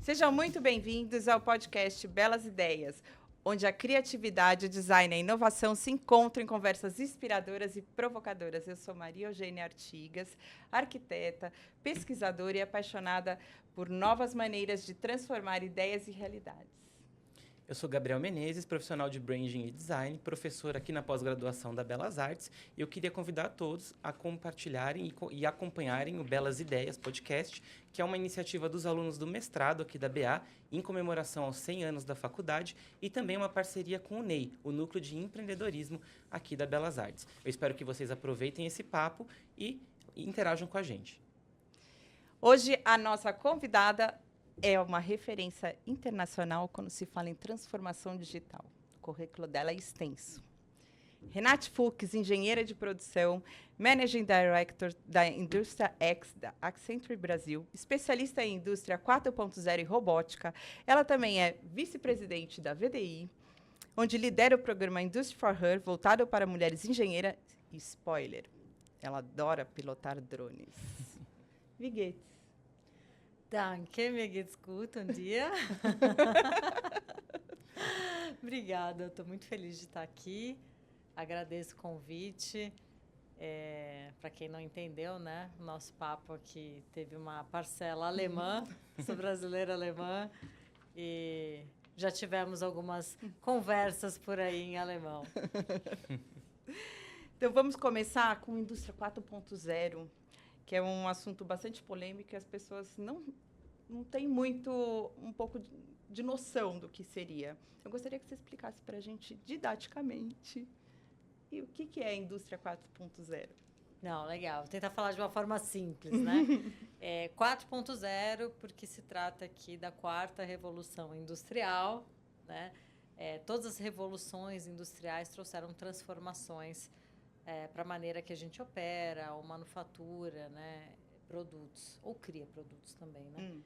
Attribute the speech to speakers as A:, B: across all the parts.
A: Sejam muito bem-vindos ao podcast Belas Ideias, onde a criatividade, o design e a inovação se encontram em conversas inspiradoras e provocadoras. Eu sou Maria Eugênia Artigas, arquiteta, pesquisadora e apaixonada por novas maneiras de transformar ideias em realidades.
B: Eu sou Gabriel Menezes, profissional de Branding e Design, professor aqui na pós-graduação da Belas Artes, e eu queria convidar todos a compartilharem e acompanharem o Belas Ideias Podcast, que é uma iniciativa dos alunos do mestrado aqui da BA, em comemoração aos 100 anos da faculdade, e também uma parceria com o NEI, o Núcleo de Empreendedorismo aqui da Belas Artes. Eu espero que vocês aproveitem esse papo e interajam com a gente.
A: Hoje, a nossa convidada é uma referência internacional quando se fala em transformação digital. O currículo dela é extenso. Renate Fuchs, engenheira de produção, Managing Director da Indústria X da Accenture Brasil, especialista em Indústria 4.0 e robótica. Ela também é vice-presidente da VDI, onde lidera o programa Industry for Her, voltado para mulheres engenheiras. E spoiler, ela adora pilotar drones. Viguetes.
C: Danke, mir geht's gut. Und dir? Obrigada, eu estou muito feliz de estar aqui. Agradeço o convite. Para quem não entendeu, né, o nosso papo aqui teve uma parcela alemã, sou brasileira alemã, e já tivemos algumas conversas por aí em alemão.
A: Então, vamos começar com a Indústria 4.0, que é um assunto bastante polêmico e as pessoas não têm um pouco de noção do que seria. Eu gostaria que você explicasse para a gente didaticamente e o que é a Indústria 4.0.
C: Não, legal. Vou tentar falar de uma forma simples, né? 4.0, porque se trata aqui da quarta revolução industrial, né? Todas as revoluções industriais trouxeram transformações para a maneira que a gente opera, ou manufatura, né, produtos, ou cria produtos também, né?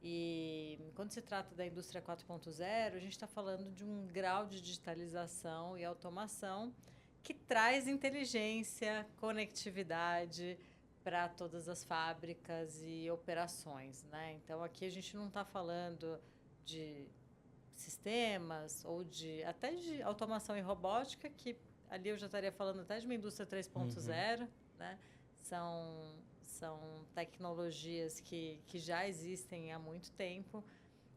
C: E quando se trata da indústria 4.0, a gente está falando de um grau de digitalização e automação que traz inteligência, conectividade para todas as fábricas e operações, né? Então, aqui a gente não está falando de sistemas ou até de automação e robótica, que ali eu já estaria falando até de uma indústria 3.0, né? São tecnologias que já existem há muito tempo.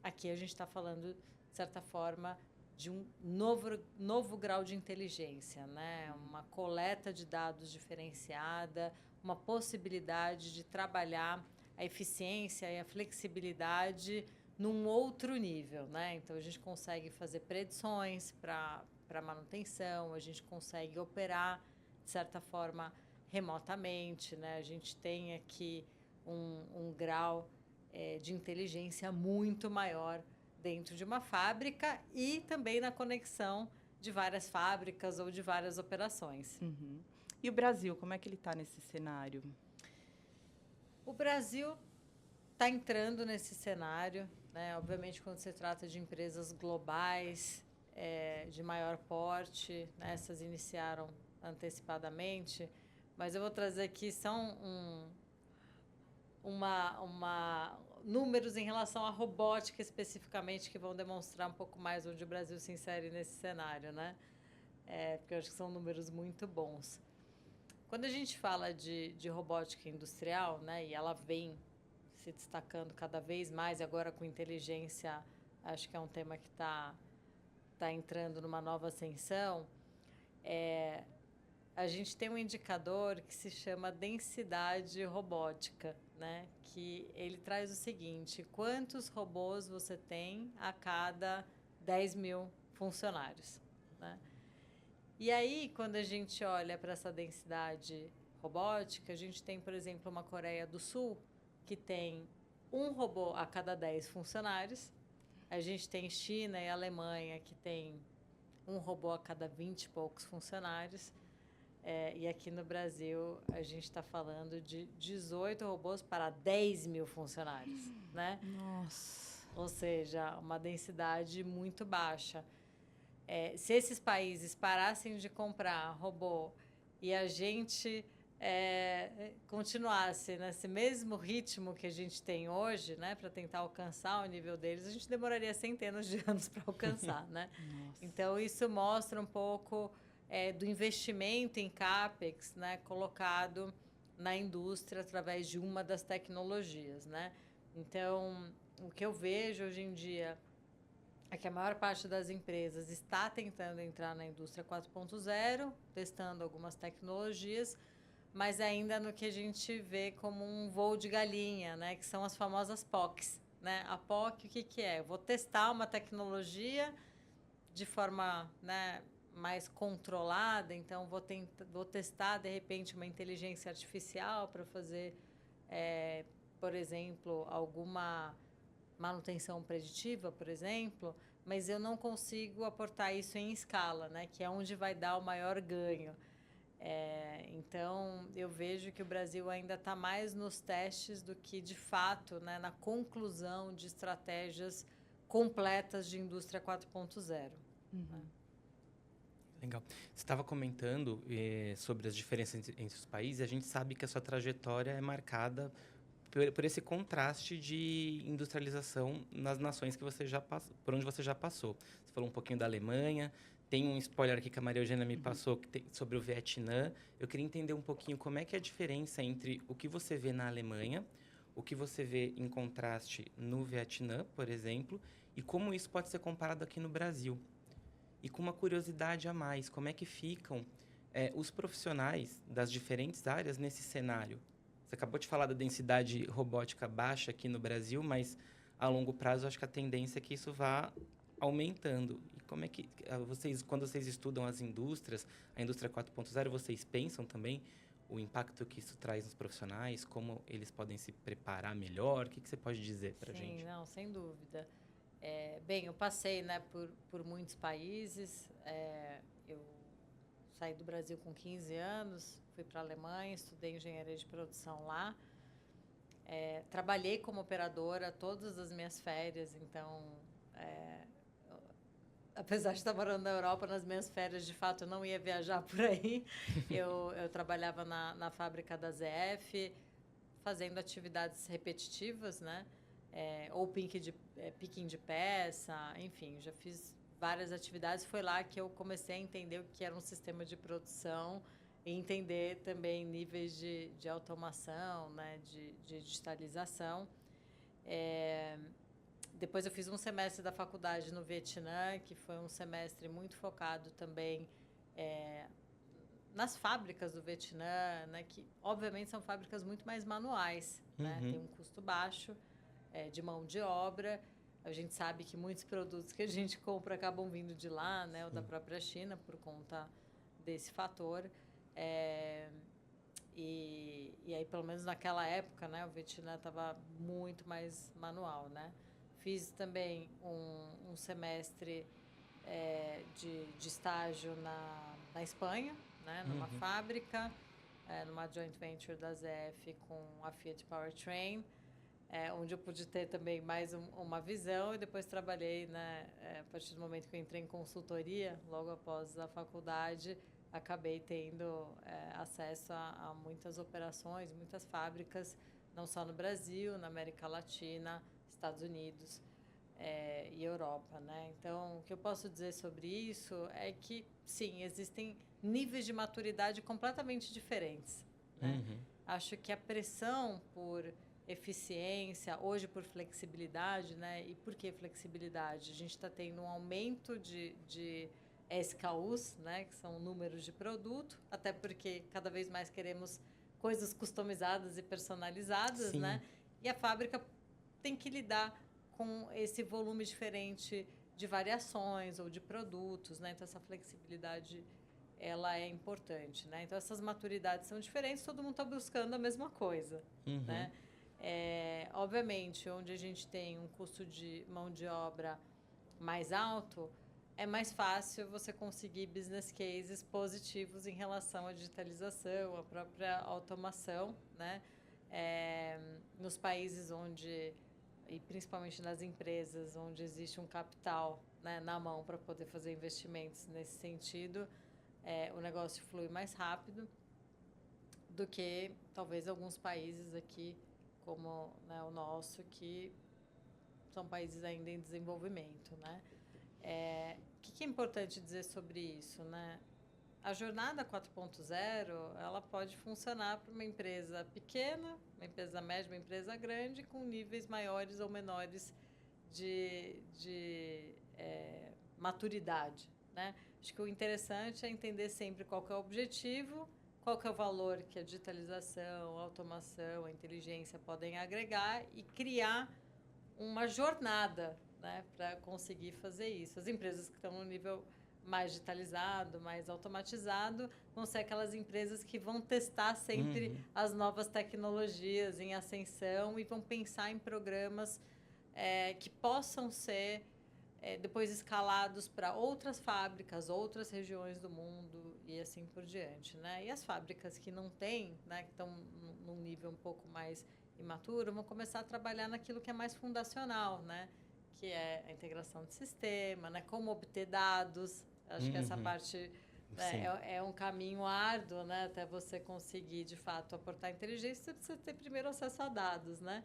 C: Aqui a gente está falando, de certa forma, de um novo grau de inteligência, né? Uma coleta de dados diferenciada, uma possibilidade de trabalhar a eficiência e a flexibilidade num outro nível, né? Então, a gente consegue fazer predições para manutenção, a gente consegue operar, de certa forma, remotamente, né? A gente tem aqui um grau de inteligência muito maior dentro de uma fábrica e também na conexão de várias fábricas ou de várias operações.
A: Uhum. E o Brasil, como é que ele está nesse cenário?
C: O Brasil está entrando nesse cenário, né? Obviamente, quando se trata de empresas globais, de maior porte, né? Essas iniciaram antecipadamente, mas eu vou trazer aqui só números em relação à robótica especificamente, que vão demonstrar um pouco mais onde o Brasil se insere nesse cenário, né? Porque eu acho que são números muito bons. Quando a gente fala de robótica industrial, né, e ela vem se destacando cada vez mais, e agora com inteligência, acho que é um tema que está entrando numa nova ascensão, a gente tem um indicador que se chama densidade robótica, né? Que ele traz o seguinte: quantos robôs você tem a cada 10 mil funcionários, né? E aí, quando a gente olha para essa densidade robótica, a gente tem, por exemplo, uma Coreia do Sul, que tem um robô a cada 10 funcionários. A gente tem China e Alemanha, que tem um robô a cada 20 e poucos funcionários. E aqui no Brasil, a gente está falando de 18 robôs para 10 mil funcionários, né?
A: Nossa!
C: Ou seja, uma densidade muito baixa. se esses países parassem de comprar robô e a gente continuasse nesse mesmo ritmo que a gente tem hoje, né, para tentar alcançar o nível deles, a gente demoraria centenas de anos para alcançar, né?
A: Nossa.
C: Então, isso mostra um pouco do investimento em CAPEX, né, colocado na indústria através de uma das tecnologias, né? Então, o que eu vejo hoje em dia é que a maior parte das empresas está tentando entrar na indústria 4.0, testando algumas tecnologias, mas ainda no que a gente vê como um voo de galinha, né? Que são as famosas POCs, né? A POC, o que que é? Eu vou testar uma tecnologia de forma, né, mais controlada, então vou testar, de repente, uma inteligência artificial para fazer, por exemplo, alguma manutenção preditiva, por exemplo, mas eu não consigo aportar isso em escala, né? Que é onde vai dar o maior ganho. Então, eu vejo que o Brasil ainda está mais nos testes do que, de fato, né, na conclusão de estratégias completas de indústria 4.0.
B: Legal. Você estava comentando sobre as diferenças entre os países. A gente sabe que a sua trajetória é marcada por esse contraste de industrialização nas nações que você já passou, por onde você já passou. Você falou um pouquinho da Alemanha. Tem um spoiler aqui que a Maria Eugênia me passou sobre o Vietnã. Eu queria entender um pouquinho como é que é a diferença entre o que você vê na Alemanha, o que você vê em contraste no Vietnã, por exemplo, e como isso pode ser comparado aqui no Brasil. E com uma curiosidade a mais, como é que ficam os profissionais das diferentes áreas nesse cenário? Você acabou de falar da densidade robótica baixa aqui no Brasil, mas a longo prazo acho que a tendência é que isso vá aumentando. E como é que quando vocês estudam as indústrias, a indústria 4.0, vocês pensam também o impacto que isso traz nos profissionais, como eles podem se preparar melhor? O que você pode dizer para a gente?
C: Sim, não, sem dúvida. Bem, eu passei, né, por muitos países. Eu saí do Brasil com 15 anos, fui para a Alemanha, estudei engenharia de produção lá. Trabalhei como operadora todas as minhas férias, então, apesar de estar morando na Europa, nas minhas férias, de fato, eu não ia viajar por aí. Eu trabalhava na fábrica da ZF, fazendo atividades repetitivas, né? Ou picking de peça, enfim, já fiz várias atividades. Foi lá que eu comecei a entender o que era um sistema de produção e entender também níveis de automação, né, de digitalização. Depois eu fiz um semestre da faculdade no Vietnã, que foi um semestre muito focado também nas fábricas do Vietnã, né, que obviamente são fábricas muito mais manuais, né, tem um custo baixo de mão de obra. A gente sabe que muitos produtos que a gente compra acabam vindo de lá, né, ou da própria China, por conta desse fator. E aí, pelo menos naquela época, né, o Vietnã estava muito mais manual, né? Fiz também um semestre de estágio na Espanha, né, numa fábrica, numa joint venture da ZF com a Fiat Powertrain, onde eu pude ter também mais uma visão, e depois trabalhei, né, a partir do momento que eu entrei em consultoria, logo após a faculdade, acabei tendo acesso a muitas operações, muitas fábricas, não só no Brasil, na América Latina, Estados Unidos e Europa, né? Então, o que eu posso dizer sobre isso é que, sim, existem níveis de maturidade completamente diferentes, né? Acho que a pressão por eficiência, hoje por flexibilidade, né? E por que flexibilidade? A gente está tendo um aumento de SKUs, né? Que são números de produto, até porque cada vez mais queremos coisas customizadas e personalizadas,
B: Sim.
C: né? E a fábrica tem que lidar com esse volume diferente de variações ou de produtos, né? Então, essa flexibilidade, ela é importante, né? Então, essas maturidades são diferentes, todo mundo está buscando a mesma coisa, né? Obviamente, onde a gente tem um custo de mão de obra mais alto, é mais fácil você conseguir business cases positivos em relação à digitalização, à própria automação, né? Nos países onde, e principalmente nas empresas onde existe um capital né, na mão para poder fazer investimentos nesse sentido, o negócio flui mais rápido do que talvez alguns países aqui, como, né, o nosso, que são países ainda em desenvolvimento, né? O que é importante dizer sobre isso, né? A jornada 4.0, ela pode funcionar para uma empresa pequena, uma empresa média, uma empresa grande, com níveis maiores ou menores de maturidade, né? Acho que o interessante é entender sempre qual que é o objetivo, qual que é o valor que a digitalização, a automação, a inteligência podem agregar e criar uma jornada, né, para conseguir fazer isso. As empresas que estão no nível mais digitalizado, mais automatizado, vão ser aquelas empresas que vão testar sempre as novas tecnologias em ascensão e vão pensar em programas que possam ser depois escalados para outras fábricas, outras regiões do mundo e assim por diante, né? E as fábricas que não têm, né, que estão num nível um pouco mais imaturo, vão começar a trabalhar naquilo que é mais fundacional, né? Que é a integração de sistema, né? Como obter dados. Acho que essa parte, né, é um caminho árduo, né? Até você conseguir, de fato, aportar inteligência, você precisa ter primeiro acesso a dados, né?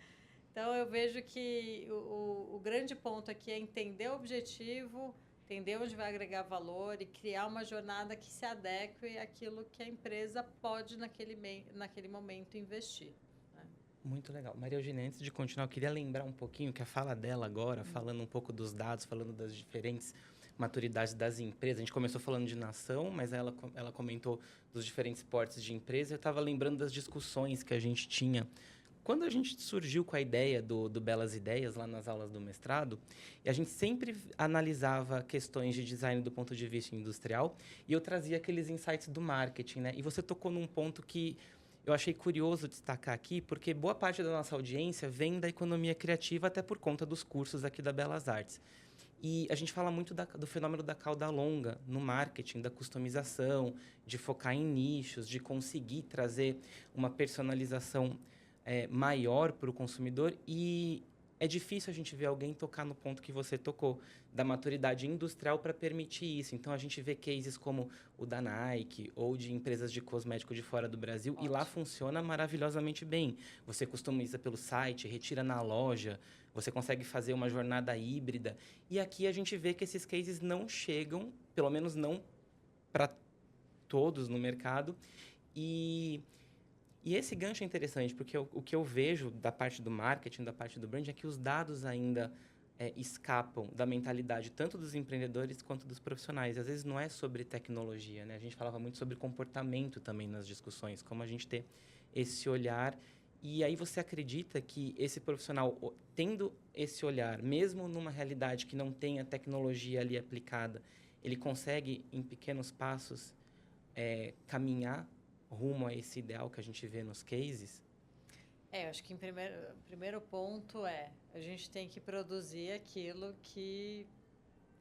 C: Então, eu vejo que o grande ponto aqui é entender o objetivo, entender onde vai agregar valor e criar uma jornada que se adeque àquilo que a empresa pode, naquele momento, investir. Né?
B: Muito legal. Maria Eugênia, antes de continuar, eu queria lembrar um pouquinho que a fala dela agora, falando um pouco dos dados, falando das diferentes maturidades das empresas. A gente começou falando de nação, mas ela comentou dos diferentes portes de empresa. Eu estava lembrando das discussões que a gente tinha quando a gente surgiu com a ideia do Belas Ideias, lá nas aulas do mestrado, e a gente sempre analisava questões de design do ponto de vista industrial, e eu trazia aqueles insights do marketing, né? E você tocou num ponto que eu achei curioso destacar aqui, porque boa parte da nossa audiência vem da economia criativa, até por conta dos cursos aqui da Belas Artes. E a gente fala muito do fenômeno da cauda longa no marketing, da customização, de focar em nichos, de conseguir trazer uma personalização maior para o consumidor, e é difícil a gente ver alguém tocar no ponto que você tocou, da maturidade industrial para permitir isso. Então, a gente vê cases como o da Nike ou de empresas de cosmético de fora do Brasil, e lá funciona maravilhosamente bem. Você customiza pelo site, retira na loja, você consegue fazer uma jornada híbrida. E aqui a gente vê que esses cases não chegam, pelo menos não para todos no mercado, e esse gancho é interessante, porque o que eu vejo da parte do marketing, da parte do brand, é que os dados ainda escapam da mentalidade tanto dos empreendedores quanto dos profissionais. Às vezes não é sobre tecnologia, né? A gente falava muito sobre comportamento também nas discussões, como a gente ter esse olhar. E aí você acredita que esse profissional, tendo esse olhar, mesmo numa realidade que não tenha tecnologia ali aplicada, ele consegue, em pequenos passos, caminhar rumo a esse ideal que a gente vê nos cases?
C: Eu acho que o primeiro ponto a gente tem que produzir aquilo que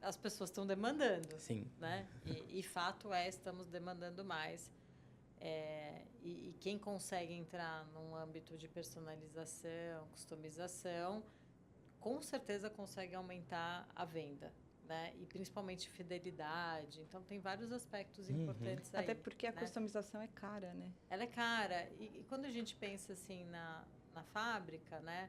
C: as pessoas estão demandando.
B: Sim.
C: Né? E fato estamos demandando mais. E quem consegue entrar num âmbito de personalização, customização, com certeza consegue aumentar a venda. Né? E principalmente fidelidade. Então, tem vários aspectos importantes aí.
A: Até porque a
C: né?
A: customização é cara, né?
C: Ela é cara. E quando a gente pensa assim na fábrica, né?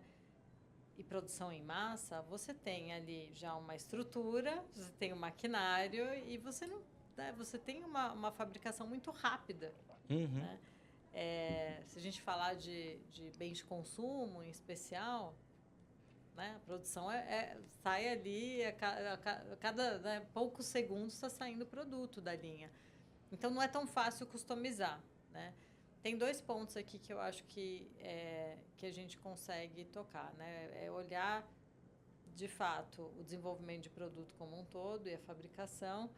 C: E produção em massa, você tem ali já uma estrutura, você tem um maquinário e você não, né? Você tem uma fabricação muito rápida. Né? Se a gente falar de bens de consumo em especial, né? A produção sai ali, a cada né, poucos segundos está saindo produto da linha. Então, não é tão fácil customizar. Né? Tem 2 pontos aqui que eu acho que a gente consegue tocar. Né? É olhar, de fato, o desenvolvimento de produto como um todo e a fabricação.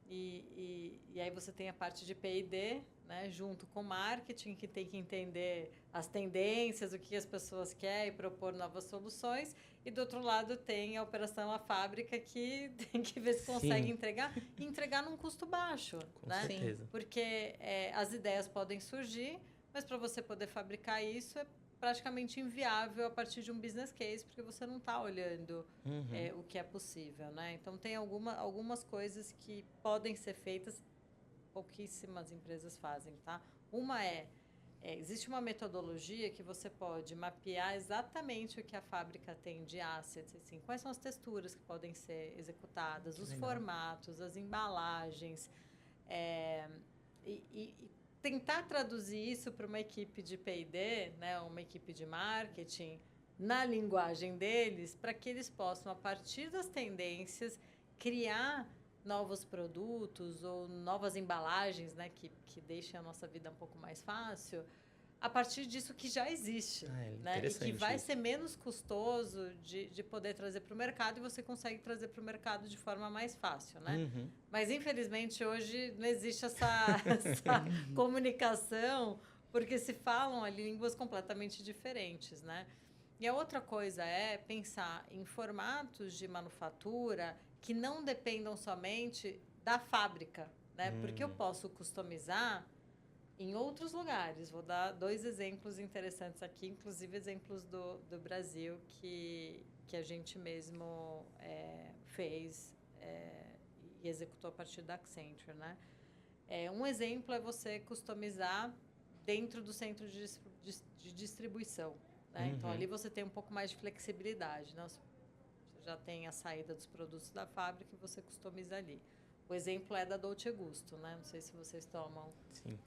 C: E aí você tem a parte de P&D, né, junto com marketing, que tem que entender as tendências, o que as pessoas querem e propor novas soluções. E, do outro lado, tem a operação, a fábrica, que tem que ver se consegue entregar e entregar num custo baixo.
B: Com
C: né?
B: certeza.
C: Porque as ideias podem surgir, mas para você poder fabricar isso, praticamente inviável a partir de um business case, porque você não está olhando o que é possível, né? Então, tem algumas coisas que podem ser feitas, pouquíssimas empresas fazem, tá? Uma existe uma metodologia que você pode mapear exatamente o que a fábrica tem de assets, assim, quais são as texturas que podem ser executadas, os formatos, as embalagens, e tentar traduzir isso para uma equipe de P&D, né, uma equipe de marketing, na linguagem deles, para que eles possam, a partir das tendências, criar novos produtos ou novas embalagens, né, que deixem a nossa vida um pouco mais fácil, a partir disso que já existe, né, e que vai ser menos custoso de poder trazer para o mercado, e você consegue trazer para o mercado de forma mais fácil, né? Mas, infelizmente, hoje não existe essa comunicação, porque se falam ali línguas completamente diferentes, né? E a outra coisa é pensar em formatos de manufatura que não dependam somente da fábrica, né? Porque eu posso customizar em outros lugares. Vou dar 2 exemplos interessantes aqui, inclusive exemplos do Brasil que a gente mesmo fez e executou a partir da Accenture, né? Um exemplo é você customizar dentro do centro de distribuição, né? Então, ali você tem um pouco mais de flexibilidade, né? Você já tem a saída dos produtos da fábrica e você customiza ali. O exemplo é da Dolce Gusto, né? Não sei se vocês tomam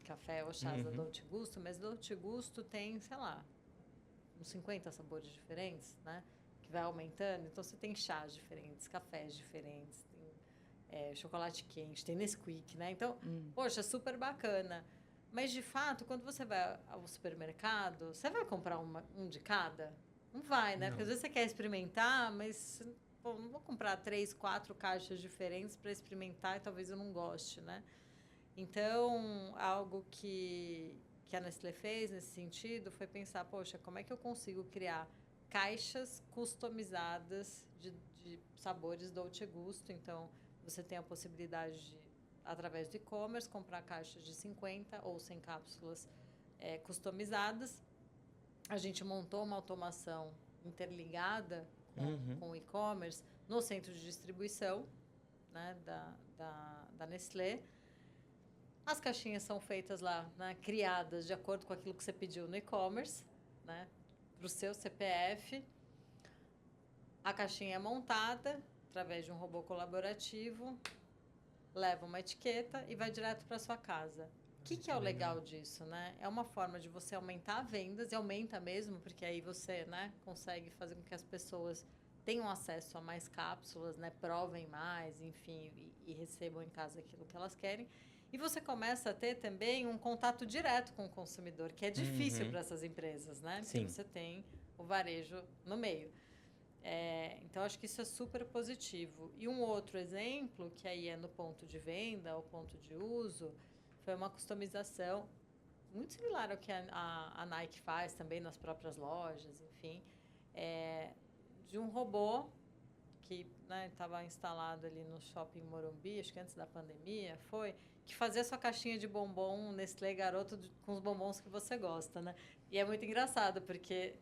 C: café ou chás da Dolce Gusto, mas Dolce Gusto tem, sei lá, uns 50 sabores diferentes, né? Que vai aumentando. Então, você tem chás diferentes, cafés diferentes, tem chocolate quente, tem Nesquik, né? Então, poxa, super bacana. Mas, de fato, quando você vai ao supermercado, você vai comprar um de cada? Não vai, né?
B: Não.
C: Porque às vezes você quer experimentar, mas... Pô, não vou comprar 3, 4 caixas diferentes para experimentar e talvez eu não goste, né? Então, algo que a Nestlé fez nesse sentido foi pensar, poxa, como é que eu consigo criar caixas customizadas de sabores Dolce Gusto? Então, você tem a possibilidade de, através do e-commerce, comprar caixas de 50 ou 100 cápsulas customizadas. A gente montou uma automação interligada com o e-commerce no centro de distribuição, né, da Nestlé. As caixinhas são feitas lá, né, criadas de acordo com aquilo que você pediu no e-commerce, né, para o seu CPF. A caixinha é montada através de um robô colaborativo, leva uma etiqueta e vai direto para sua casa. O que é o legal disso, né? É uma forma de você aumentar vendas, e aumenta mesmo, porque aí você, né, consegue fazer com que as pessoas tenham acesso a mais cápsulas, né, provem mais, enfim, e recebam em casa aquilo que elas querem. E você começa a ter também um contato direto com o consumidor, que é difícil para essas empresas, né? Porque você tem o varejo no meio. Então, acho que isso é super positivo. E um outro exemplo, que aí é no ponto de venda ou ponto de uso, foi uma customização muito similar ao que a Nike faz também nas próprias lojas, enfim, de um robô que estava instalado ali no Shopping Morumbi, acho que antes da pandemia, que fazia a sua caixinha de bombom Nestlé Garoto com os bombons que você gosta, né? E é muito engraçado, porque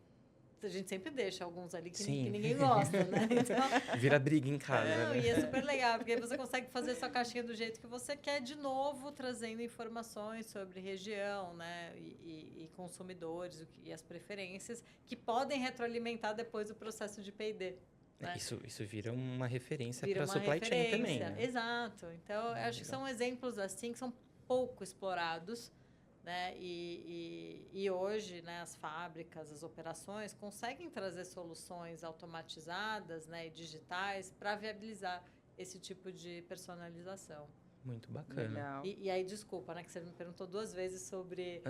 C: a gente sempre deixa alguns ali que ninguém gosta, né? Então,
B: vira briga em casa, né?
C: E é super legal, porque você consegue fazer sua caixinha do jeito que você quer, de novo, trazendo informações sobre região, né? E consumidores e as preferências, que podem retroalimentar depois o processo de P&D. Né?
B: Isso vira uma referência para a supply chain também, né?
C: Exato. Então, eu acho que são exemplos assim que são pouco explorados, né? E hoje, né, as fábricas, as operações conseguem trazer soluções automatizadas, né, e digitais para viabilizar esse tipo de personalização.
B: Muito bacana.
C: E aí, desculpa, né, que você me perguntou 2 vezes sobre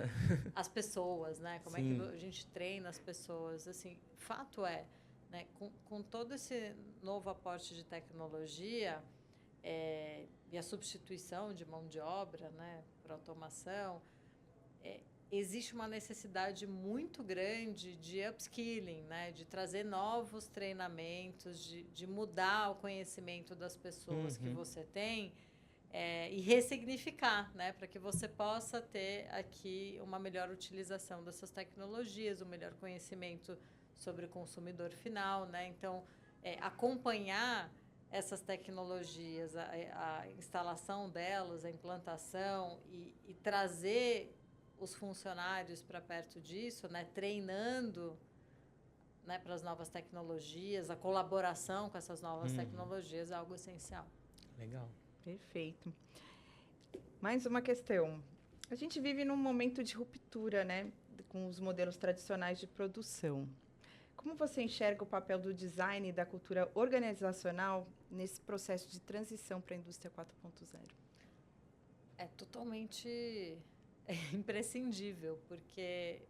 C: as pessoas, né? Como é que a gente treina as pessoas. Assim, fato é, né, com todo esse novo aporte de tecnologia e a substituição de mão de obra, né, por automação, existe uma necessidade muito grande de upskilling, né, de trazer novos treinamentos, de mudar o conhecimento das pessoas que você tem, e ressignificar, né, para que você possa ter aqui uma melhor utilização dessas tecnologias, um melhor conhecimento sobre o consumidor final, né? Então, acompanhar essas tecnologias, a instalação delas, a implantação e trazer os funcionários para perto disso, né, treinando, né, para as novas tecnologias, a colaboração com essas novas tecnologias é algo essencial.
B: Legal.
A: Perfeito. Mais uma questão. A gente vive num momento de ruptura, né, com os modelos tradicionais de produção. Como você enxerga o papel do design e da cultura organizacional nesse processo de transição para a indústria 4.0?
C: É totalmente imprescindível, porque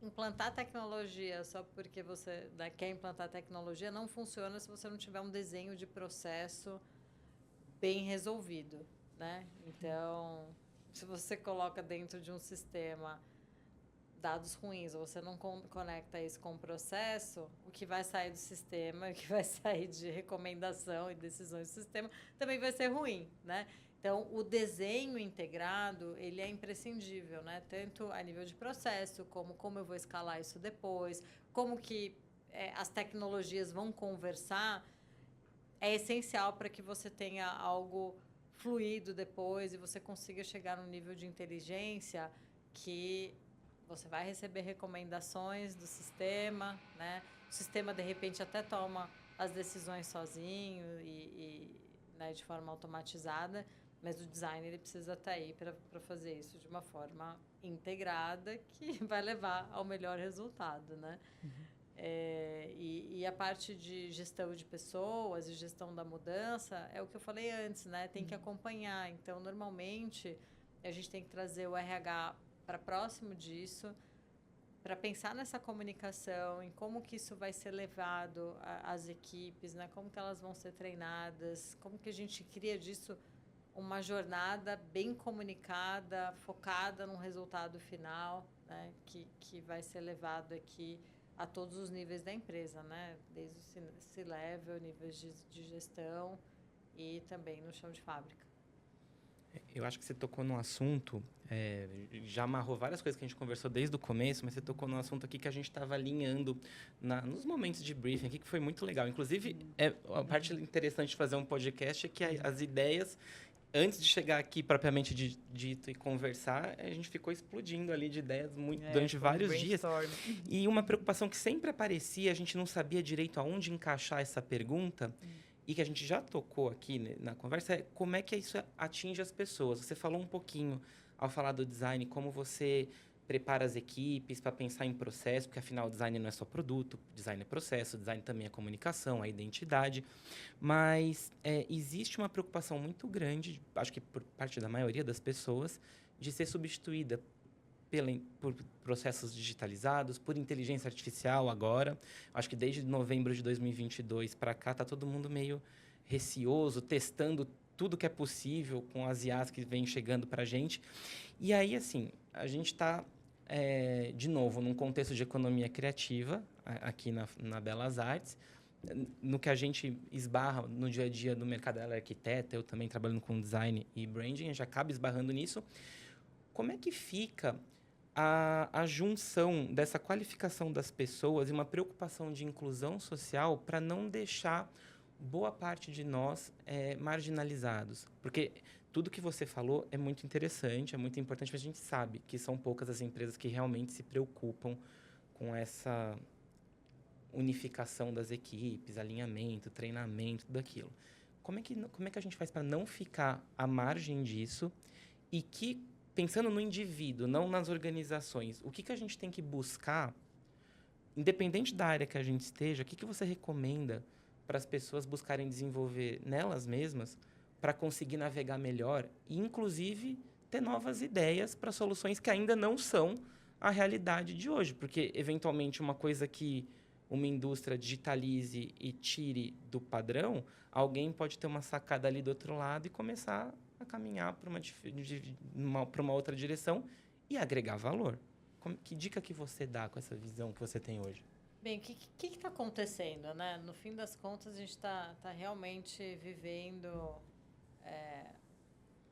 C: implantar tecnologia só porque você quer implantar tecnologia não funciona se você não tiver um desenho de processo bem resolvido, né? Então, se você coloca dentro de um sistema dados ruins, ou você não conecta isso com o processo, o que vai sair do sistema, o que vai sair de recomendação e decisões do sistema, também vai ser ruim, né? Então, o desenho integrado, ele é imprescindível, né? Tanto a nível de processo, como eu vou escalar isso depois, como que as tecnologias vão conversar, é essencial para que você tenha algo fluido depois e você consiga chegar num nível de inteligência que você vai receber recomendações do sistema, né? O sistema, de repente, até toma as decisões sozinho né, de forma automatizada, mas o design ele precisa estar aí para fazer isso de uma forma integrada que vai levar ao melhor resultado, né? E a parte de gestão de pessoas e gestão da mudança é o que eu falei antes, né? Tem que acompanhar. Então, normalmente, a gente tem que trazer o RH para próximo disso, para pensar nessa comunicação, em como que isso vai ser levado às equipes, né? Como que elas vão ser treinadas, como que a gente cria disso uma jornada bem comunicada, focada num resultado final, né? Que vai ser levado aqui a todos os níveis da empresa, né? Desde o C-level, níveis de gestão e também no chão de fábrica.
B: Eu acho que você tocou num assunto, já amarrou várias coisas que a gente conversou desde o começo, mas você tocou num assunto aqui que a gente estava alinhando nos momentos de briefing aqui, que foi muito legal. Inclusive, a parte interessante de fazer um podcast é que as ideias, antes de chegar aqui propriamente dito e conversar, a gente ficou explodindo ali de ideias durante vários dias. E uma preocupação que sempre aparecia, a gente não sabia direito aonde encaixar essa pergunta, e que a gente já tocou aqui na conversa, é como é que isso atinge as pessoas. Você falou um pouquinho, ao falar do design, como você prepara as equipes para pensar em processo, porque, afinal, o design não é só produto, design é processo, design também é comunicação, é identidade. Mas existe uma preocupação muito grande, acho que por parte da maioria das pessoas, de ser substituída por processos digitalizados, por inteligência artificial agora. Acho que desde novembro de 2022 para cá está todo mundo meio receoso, testando tudo que é possível com as IAs que vêm chegando para a gente. E aí, assim, a gente está, de novo, num contexto de economia criativa, aqui na Belas Artes, no que a gente esbarra no dia a dia do mercado. Ela é arquiteta, eu também trabalhando com design e branding, a gente acaba esbarrando nisso. Como é que fica a junção dessa qualificação das pessoas e uma preocupação de inclusão social para não deixar boa parte de nós marginalizados? Porque tudo que você falou é muito interessante, é muito importante, mas a gente sabe que são poucas as empresas que realmente se preocupam com essa unificação das equipes, alinhamento, treinamento, tudo aquilo. Como é que a gente faz para não ficar à margem disso e que, pensando no indivíduo, não nas organizações, o que a gente tem que buscar, independente da área que a gente esteja, o que você recomenda para as pessoas buscarem desenvolver nelas mesmas para conseguir navegar melhor e, inclusive, ter novas ideias para soluções que ainda não são a realidade de hoje? Porque, eventualmente, uma coisa que uma indústria digitalize e tire do padrão, alguém pode ter uma sacada ali do outro lado e começar a caminhar para uma outra direção e agregar valor. Que dica que você dá com essa visão que você tem hoje?
C: Bem, o que está acontecendo, né? No fim das contas, a gente está realmente vivendo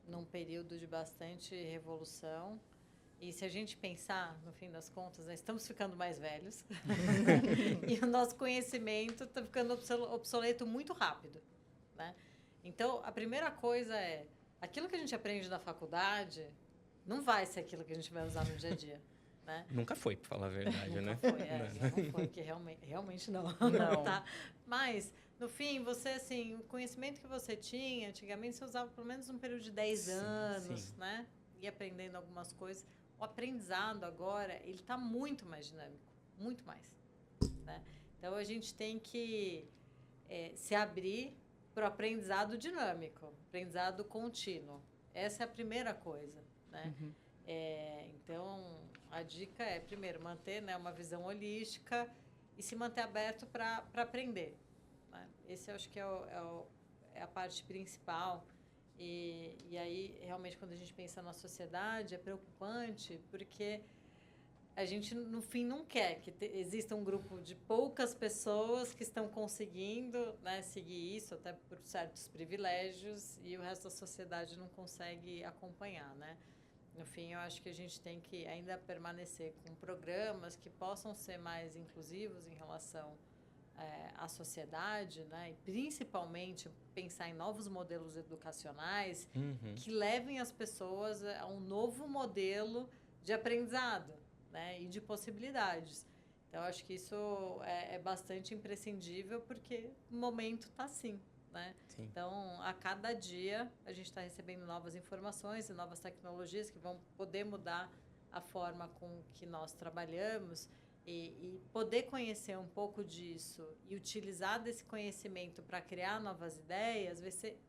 C: num período de bastante revolução. E se a gente pensar, no fim das contas, nós estamos ficando mais velhos e o nosso conhecimento está ficando obsoleto muito rápido, né? Então, a primeira coisa é, aquilo que a gente aprende na faculdade não vai ser aquilo que a gente vai usar no dia a dia, né?
B: Nunca foi, para falar a verdade, né?
C: Nunca foi, já não foi, porque realmente não.
A: Não.
C: Tá? Mas, no fim, você, assim, o conhecimento que você tinha, antigamente você usava pelo menos um período de 10
B: Sim,
C: anos,
B: sim.
C: né? E aprendendo algumas coisas. O aprendizado agora, ele está muito mais dinâmico, muito mais, né? Então, a gente tem que se abrir para o aprendizado dinâmico, aprendizado contínuo. Essa é a primeira coisa, né? Então, a dica é, primeiro, manter, né, uma visão holística e se manter aberto para aprender, né? Esse eu acho que é a parte principal. E aí, realmente, quando a gente pensa na sociedade, é preocupante porque a gente, no fim, não quer que exista um grupo de poucas pessoas que estão conseguindo, né, seguir isso, até por certos privilégios, e o resto da sociedade não consegue acompanhar, né? No fim, eu acho que a gente tem que ainda permanecer com programas que possam ser mais inclusivos em relação à sociedade, né? E principalmente pensar em novos modelos educacionais que levem as pessoas a um novo modelo de aprendizado, né? E de possibilidades. Então, eu acho que isso é bastante imprescindível porque o momento está assim, né?
B: Sim.
C: Então, a cada dia, a gente está recebendo novas informações e novas tecnologias que vão poder mudar a forma com que nós trabalhamos e poder conhecer um pouco disso e utilizar desse conhecimento para criar novas ideias vai ser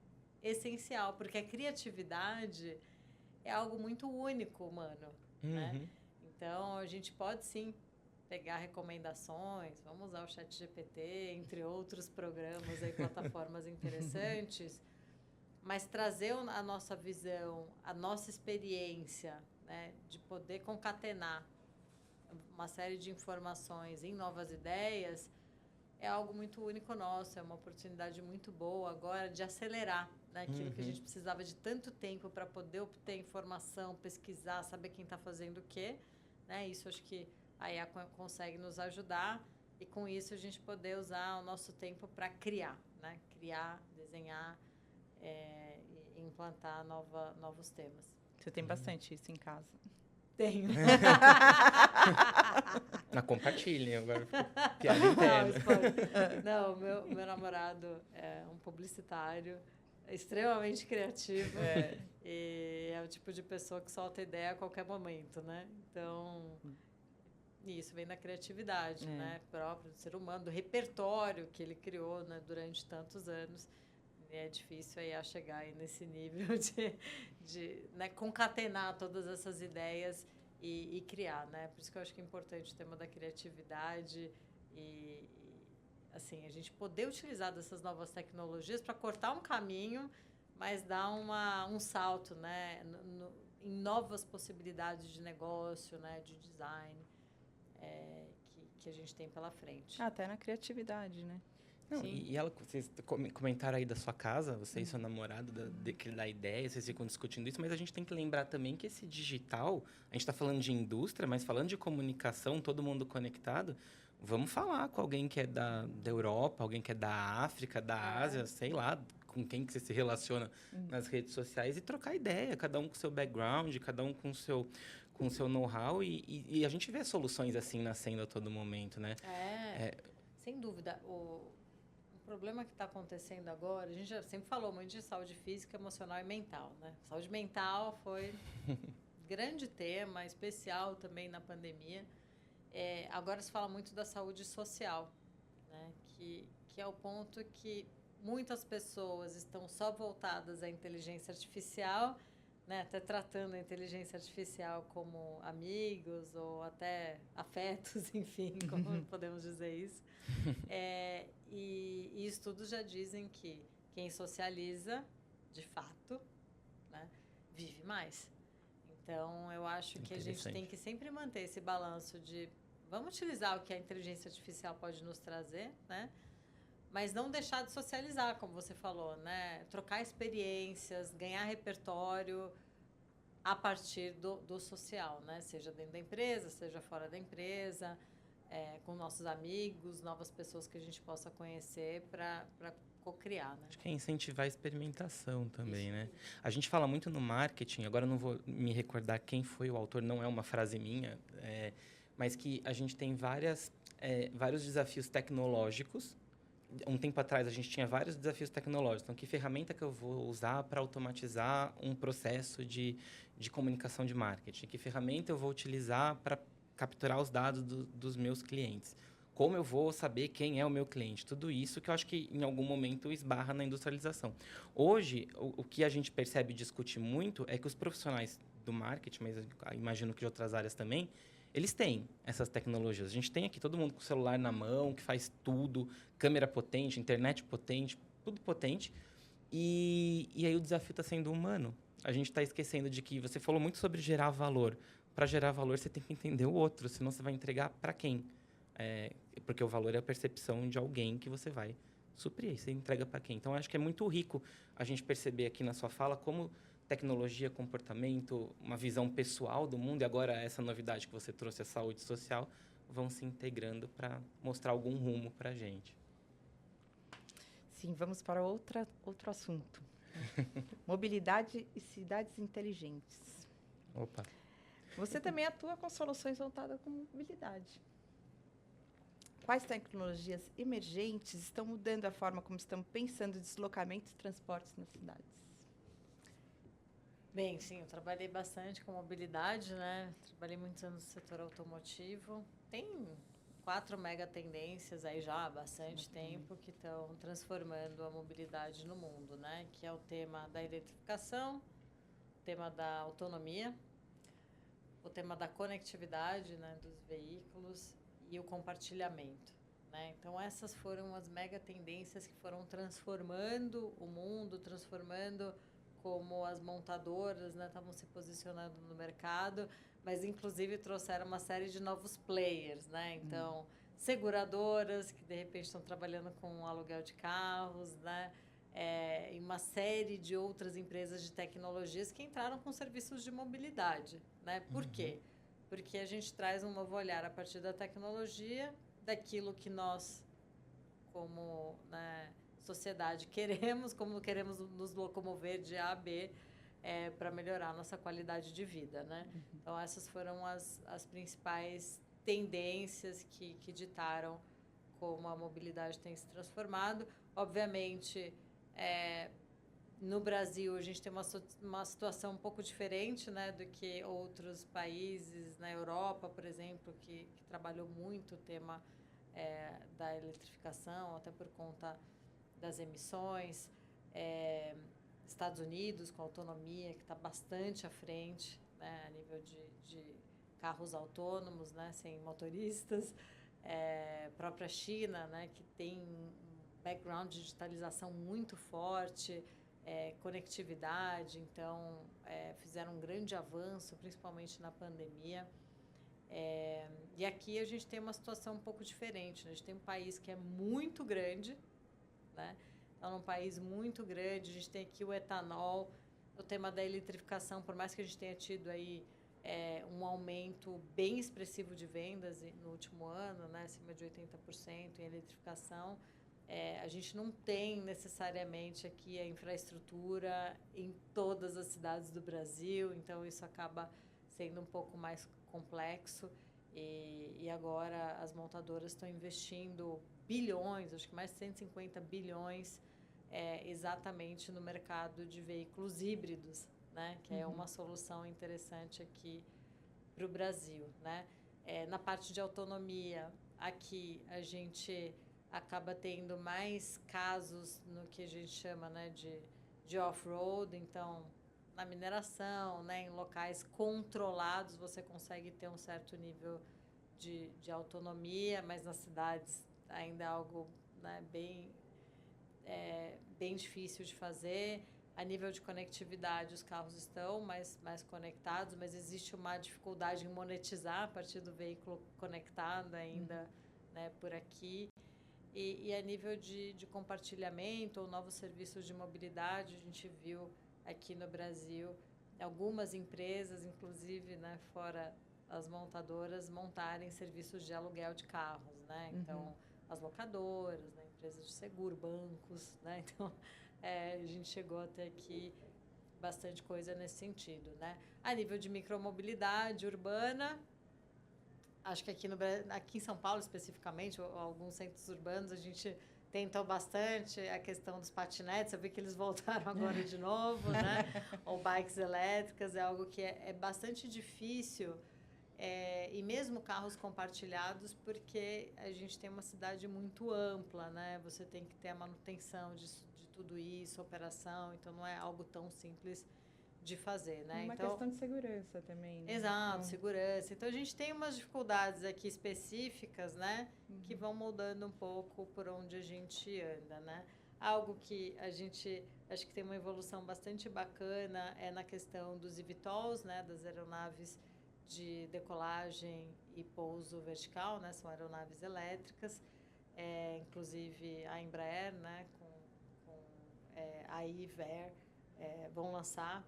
C: essencial, porque a criatividade é algo muito único, humano, né? Então, a gente pode, sim, pegar recomendações, vamos usar o ChatGPT, entre outros programas e plataformas interessantes, mas trazer a nossa visão, a nossa experiência, né, de poder concatenar uma série de informações em novas ideias, é algo muito único nosso, é uma oportunidade muito boa agora de acelerar, né, aquilo que a gente precisava de tanto tempo para poder obter informação, pesquisar, saber quem está fazendo o quê, né? Isso acho que a IA consegue nos ajudar e com isso a gente poder usar o nosso tempo para criar, né? Criar, desenhar e implantar novos temas.
A: Você tem bastante isso em casa?
C: Tenho.
B: Compartilhem, agora piada interna.
C: Não, meu namorado é um publicitário extremamente criativo e é o tipo de pessoa que solta ideia a qualquer momento, né? Então, isso vem da criatividade, né? Própria do ser humano, do repertório que ele criou, né, durante tantos anos. E é difícil aí chegar aí nesse nível de né, concatenar todas essas ideias e criar, né? Por isso que eu acho que é importante o tema da criatividade e assim, a gente poder utilizar dessas novas tecnologias para cortar um caminho, mas dar um salto, né? Em novas possibilidades de negócio, né? De design que a gente tem pela frente.
A: Até na criatividade, né?
B: Não, e vocês comentaram aí da sua casa, você e seu namorado, da ideia, vocês ficam discutindo isso, mas a gente tem que lembrar também que esse digital, a gente está falando de indústria, mas falando de comunicação, todo mundo conectado, vamos falar com alguém que é da Europa, alguém que é da África, da Ásia, sei lá, com quem que você se relaciona nas redes sociais e trocar ideia, cada um com o seu background, cada um com o seu know-how e a gente vê soluções assim nascendo a todo momento, né?
C: Sem dúvida. O problema que está acontecendo agora, a gente já sempre falou muito de saúde física, emocional e mental, né? Saúde mental foi grande tema, especial também na pandemia. Agora se fala muito da saúde social, né? Que é o ponto que muitas pessoas estão só voltadas à inteligência artificial, né? Até tratando a inteligência artificial como amigos ou até afetos, enfim, como podemos dizer isso. E estudos já dizem que quem socializa, de fato, né, vive mais. Então, eu acho que a gente tem que sempre manter esse balanço de vamos utilizar o que a inteligência artificial pode nos trazer, né? mas não deixar de socializar, como você falou, né? Trocar experiências, ganhar repertório a partir do social, né? Seja dentro da empresa, seja fora da empresa, com nossos amigos, novas pessoas que a gente possa conhecer para co-criar, né?
B: Acho que é incentivar a experimentação também,
C: Isso.
B: né? A gente fala muito no marketing, agora eu não vou me recordar quem foi o autor, não é uma frase minha, mas que a gente tem vários desafios tecnológicos. Um tempo atrás, a gente tinha vários desafios tecnológicos. Então, que ferramenta que eu vou usar para automatizar um processo de comunicação de marketing? Que ferramenta eu vou utilizar para capturar os dados dos meus clientes? Como eu vou saber quem é o meu cliente? Tudo isso que eu acho que, em algum momento, esbarra na industrialização. Hoje, o que a gente percebe e discute muito é que os profissionais do marketing, mas eu imagino que de outras áreas também, eles têm essas tecnologias. A gente tem aqui todo mundo com o celular na mão, que faz tudo, câmera potente, internet potente, tudo potente. E aí o desafio está sendo humano. A gente está esquecendo de que você falou muito sobre gerar valor. Para gerar valor, você tem que entender o outro, senão você vai entregar para quem? Porque o valor é a percepção de alguém que você vai suprir. Aí você entrega para quem? Então, acho que é muito rico a gente perceber aqui na sua fala como tecnologia, comportamento, uma visão pessoal do mundo, e agora essa novidade que você trouxe, a saúde social, vão se integrando para mostrar algum rumo para a gente.
A: Sim, vamos para outro assunto. Mobilidade e cidades inteligentes.
B: Opa.
A: Você também atua com soluções voltadas com mobilidade. Quais tecnologias emergentes estão mudando a forma como estamos pensando em deslocamentos e transportes nas cidades?
C: Bem, sim, eu trabalhei bastante com mobilidade, né? Trabalhei muitos anos no setor automotivo. Tem 4 mega tendências aí já há bastante tempo que estão transformando a mobilidade no mundo, né? Que é o tema da eletrificação, o tema da autonomia, o tema da conectividade, né, dos veículos e o compartilhamento, né? Então, essas foram as mega tendências que foram transformando o mundo, transformando como as montadoras, né, estavam se posicionando no mercado, mas inclusive trouxeram uma série de novos players, né? Então, seguradoras que de repente estão trabalhando com aluguel de carros, né? E uma série de outras empresas de tecnologias que entraram com serviços de mobilidade, né? Por quê? Porque a gente traz um novo olhar a partir da tecnologia, daquilo que nós, como, né, sociedade, como queremos nos locomover de A a B para melhorar a nossa qualidade de vida, né? Então, essas foram as principais tendências que ditaram como a mobilidade tem se transformado. Obviamente, no Brasil, a gente tem uma situação um pouco diferente, né, do que outros países, na Europa, por exemplo, que trabalhou muito o tema da eletrificação, até por conta das emissões. Estados Unidos, com autonomia, que está bastante à frente, né, a nível de carros autônomos, né, sem motoristas. Própria China, né, que tem um background de digitalização muito forte, conectividade, então fizeram um grande avanço, principalmente na pandemia. E aqui a gente tem uma situação um pouco diferente, né? A gente tem um país que é muito grande, né? Então, num país muito grande, a gente tem aqui o etanol, o tema da eletrificação, por mais que a gente tenha tido aí um aumento bem expressivo de vendas no último ano, né? Acima de 80% em eletrificação, a gente não tem necessariamente aqui a infraestrutura em todas as cidades do Brasil, então isso acaba sendo um pouco mais complexo. E agora as montadoras estão investindo bilhões, acho que mais de 150 bilhões, exatamente no mercado de veículos híbridos, né? Que é uma solução interessante aqui para o Brasil, né? Na parte de autonomia, aqui a gente acaba tendo mais casos no que a gente chama, né, de off-road, então na mineração, né, em locais controlados, você consegue ter um certo nível de autonomia, mas nas cidades ainda é algo, né, bem difícil de fazer. A nível de conectividade, os carros estão mais conectados, mas existe uma dificuldade em monetizar a partir do veículo conectado ainda, né, por aqui. E a nível de compartilhamento ou novos serviços de mobilidade, a gente viu aqui no Brasil algumas empresas, inclusive, né, fora as montadoras, montarem serviços de aluguel de carros, né? Então, as locadoras, né, empresas de seguro, bancos, né? Então, a gente chegou até aqui bastante coisa nesse sentido, né? A nível de micromobilidade urbana, acho que aqui em São Paulo, especificamente, ou alguns centros urbanos, a gente tentou bastante a questão dos patinetes. Eu vi que eles voltaram agora de novo, né? Ou bikes elétricas, é algo que é bastante difícil. E mesmo carros compartilhados, porque a gente tem uma cidade muito ampla, né? Você tem que ter a manutenção de tudo isso, operação, então não é algo tão simples de fazer, né?
A: Uma
C: então,
A: questão de segurança também, né?
C: Exato, segurança. Então, a gente tem umas dificuldades aqui específicas, né? Que vão moldando um pouco por onde a gente anda, né? Algo que a gente, acho que tem uma evolução bastante bacana é na questão dos eVTOLs, né? Das aeronaves de decolagem e pouso vertical, né? São aeronaves elétricas. Inclusive, a Embraer, né? Com a Iver, vão lançar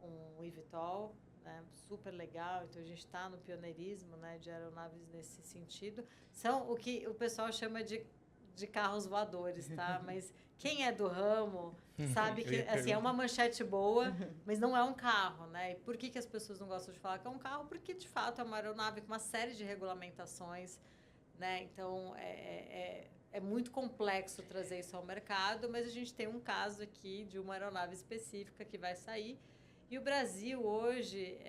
C: um eVTOL, né, super legal. Então, a gente está no pioneirismo, né, de aeronaves nesse sentido. São o que o pessoal chama de carros voadores, tá? Mas quem é do ramo sabe que assim, é uma manchete boa, mas não é um carro, né? E por que as pessoas não gostam de falar que é um carro? Porque, de fato, é uma aeronave com uma série de regulamentações, né? Então, é muito complexo trazer isso ao mercado, mas a gente tem um caso aqui de uma aeronave específica que vai sair. E o Brasil hoje,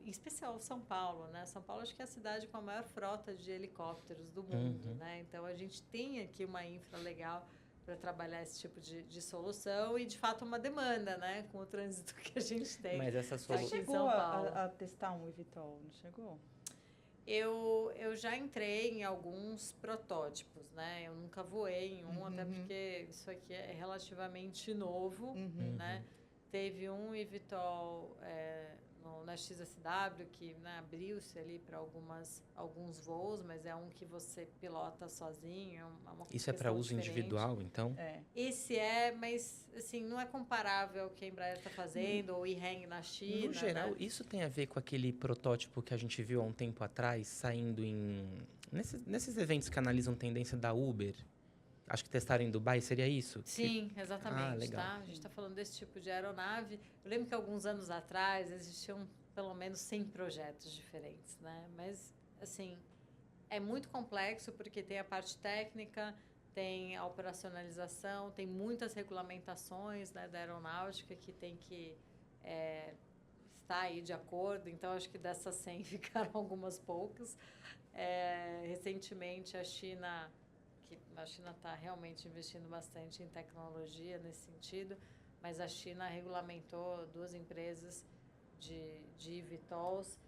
C: em especial São Paulo, né? São Paulo acho que é a cidade com a maior frota de helicópteros do mundo, né? Então, a gente tem aqui uma infra legal para trabalhar esse tipo de solução e, de fato, uma demanda, né? Com o trânsito que a gente tem.
B: Mas essa
A: Você chegou a testar um eVTOL, não chegou?
C: Eu já entrei em alguns protótipos, né? Eu nunca voei em um, até porque isso aqui é relativamente novo, né? Teve um eVTOL na XSW que, né, abriu-se ali para alguns voos, mas é um que você pilota sozinho. É uma
B: Isso é para uso
C: diferente.
B: Individual, então?
C: Esse mas assim, não é comparável ao que a Embraer está fazendo, ou IHENG na China.
B: No geral,
C: né?
B: isso tem a ver com aquele protótipo que a gente viu há um tempo atrás, saindo nesses eventos que analisam tendência da Uber. Acho que testaram em Dubai, seria isso?
C: Sim, exatamente.
B: legal.
C: Tá? A gente está falando desse tipo de aeronave. Eu lembro que alguns anos atrás existiam pelo menos 100 projetos diferentes, né? Mas, assim, é muito complexo porque tem a parte técnica, tem a operacionalização, tem muitas regulamentações, né, da aeronáutica que tem que estar aí de acordo. Então, acho que dessas 100 ficaram algumas poucas. Recentemente, a China está realmente investindo bastante em tecnologia nesse sentido, mas a China regulamentou 2 empresas de eVTOLs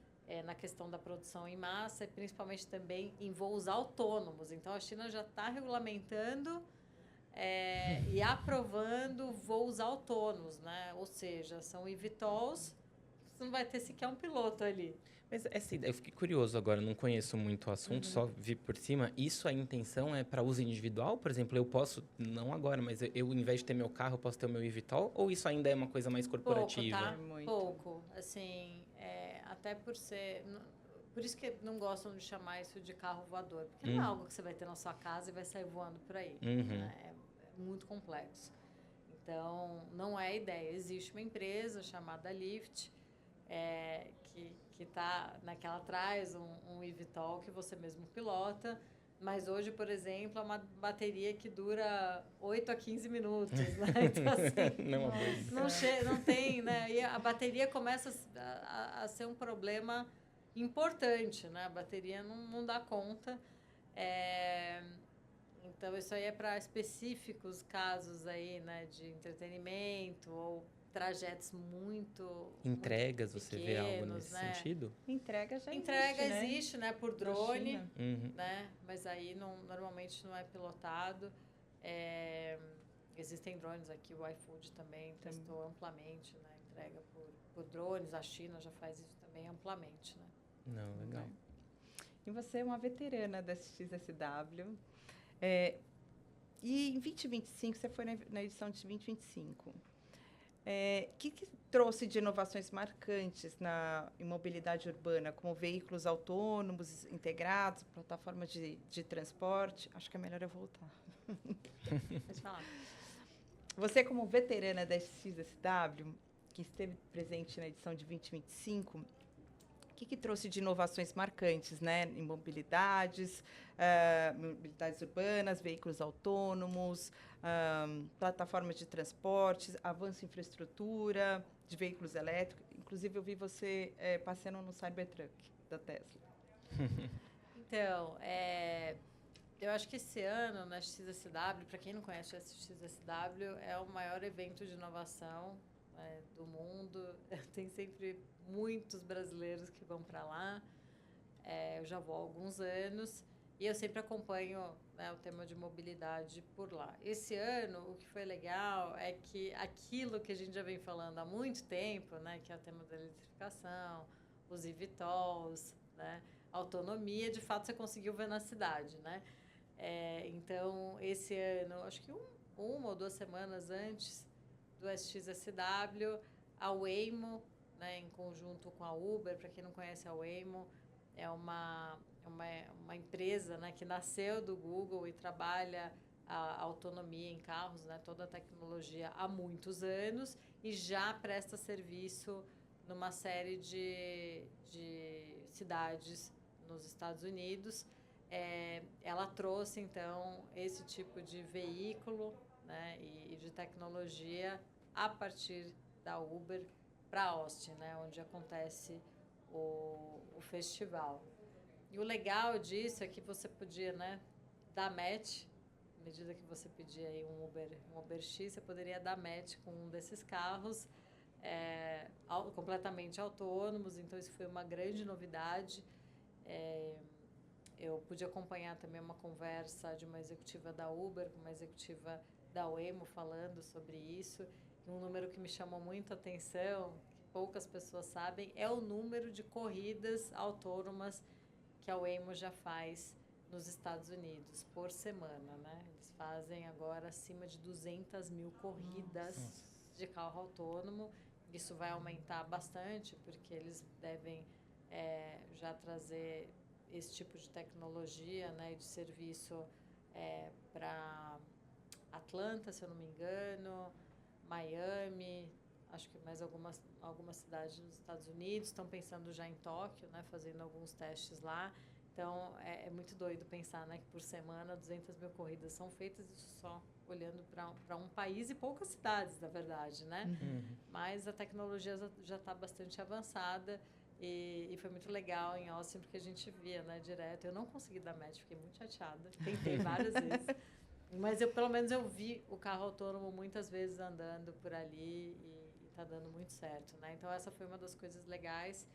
C: na questão da produção em massa e principalmente também em voos autônomos. Então, a China já está regulamentando e aprovando voos autônomos, né? Ou seja, são eVTOLs, você não vai ter sequer um piloto ali.
B: Mas eu fiquei curioso agora, não conheço muito o assunto, só vi por cima. Isso, a intenção é para uso individual? Por exemplo, eu posso, não agora, mas eu, em vez de ter meu carro, eu posso ter o meu eVTOL? Ou isso ainda é uma coisa mais corporativa?
C: Pouco, tá? Pouco. Assim, até por ser... Por isso que não gostam de chamar isso de carro voador. Porque não é algo que você vai ter na sua casa e vai sair voando por aí. Né? É muito complexo. Então, não é a ideia. Existe uma empresa chamada Lyft, que está naquela traz um eVTOL que você mesmo pilota, mas hoje, por exemplo, é uma bateria que dura 8 a 15 minutos, né? Então, assim, não tem, né? E a bateria começa a ser um problema importante, né? A bateria não dá conta. Então, isso aí é para específicos casos aí, né? De entretenimento ou trajetos muito
B: entregas,
C: muito
B: você vê algo nesse sentido?
A: Entrega já
C: existe, né? Por drone,
A: China.
C: né? Mas aí normalmente não é pilotado. Existem drones aqui, o iFood também testou amplamente, né? Entrega por drones, a China já faz isso também amplamente, né?
B: Não, legal.
A: E você é uma veterana da XSW. E em 2025, você foi na edição de 2025. Que trouxe de inovações marcantes na mobilidade urbana, como veículos autônomos, integrados, plataformas de transporte? Acho que é melhor eu voltar.
C: Pode falar.
A: Você, como veterana da XSW, que esteve presente na edição de 2025, o que trouxe de inovações marcantes, né? Em mobilidades urbanas, veículos autônomos, plataformas de transportes, avanço em infraestrutura de veículos elétricos. Inclusive, eu vi você passeando no Cybertruck da Tesla.
C: Então, eu acho que esse ano, na XSW, para quem não conhece a XSW, é o maior evento de inovação do mundo. Tem sempre muitos brasileiros que vão para lá. Eu já vou há alguns anos e eu sempre acompanho, né, o tema de mobilidade por lá. Esse ano, o que foi legal é que aquilo que a gente já vem falando há muito tempo, né, que é o tema da eletrificação, os eVTOLs, né, autonomia, de fato você conseguiu ver na cidade, né? Então, esse ano, acho que uma ou 2 semanas antes do SXSW, a Waymo, né, em conjunto com a Uber, para quem não conhece a Waymo, é uma empresa, né, que nasceu do Google e trabalha a autonomia em carros, né, toda a tecnologia há muitos anos e já presta serviço numa série de cidades nos Estados Unidos. Ela trouxe, então, esse tipo de veículo, né, e de tecnologia a partir da Uber para Austin, né, onde acontece o festival. E o legal disso é que você podia, né, dar match, à medida que você pedia aí um Uber X, você poderia dar match com um desses carros completamente autônomos, então isso foi uma grande novidade. Eu pude acompanhar também uma conversa de uma executiva da Uber com uma executiva da Waymo falando sobre isso. E um número que me chamou muito a atenção, que poucas pessoas sabem, é o número de corridas autônomas que a Waymo já faz nos Estados Unidos por semana, né? Eles fazem agora acima de 200 mil corridas de carro autônomo. Isso vai aumentar bastante, porque eles devem já trazer esse tipo de tecnologia, né, de serviço para Atlanta, se eu não me engano, Miami, acho que mais algumas cidades dos Estados Unidos. Estão pensando já em Tóquio, né, fazendo alguns testes lá. Então, é muito doido pensar, né, que por semana 200 mil corridas são feitas, isso só olhando para um país e poucas cidades, na verdade, né? Mas a tecnologia já está bastante avançada. E foi muito legal em Austin, porque a gente via, né, direto. Eu não consegui dar match, fiquei muito chateada. Tentei várias vezes. Mas pelo menos eu vi o carro autônomo muitas vezes andando por ali e está dando muito certo, né? Então, essa foi uma das coisas legais.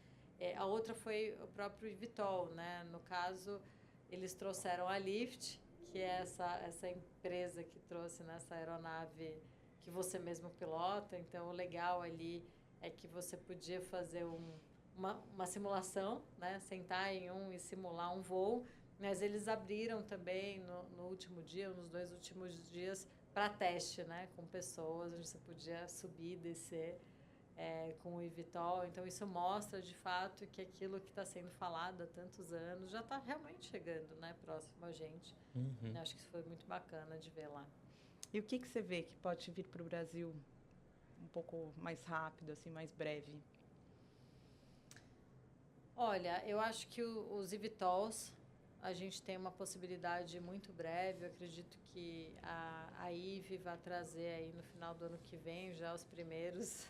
C: A outra foi o próprio eVTOL, né? No caso, eles trouxeram a Lyft, que é essa empresa que trouxe nessa aeronave que você mesmo pilota. Então, o legal ali é que você podia fazer uma simulação, né? Sentar em e simular um voo, mas eles abriram também no último dia, nos 2 últimos dias, para teste, né? Com pessoas, onde você podia subir e descer com o eVTOL. Então, isso mostra, de fato, que aquilo que está sendo falado há tantos anos já está realmente chegando, né? Próximo a gente. Acho que isso foi muito bacana de ver lá.
A: E o que você vê que pode vir para o Brasil um pouco mais rápido, assim, mais breve?
C: Olha, eu acho que os eVTOLs, a gente tem uma possibilidade muito breve. Eu acredito que a IVE vai trazer aí no final do ano que vem já os primeiros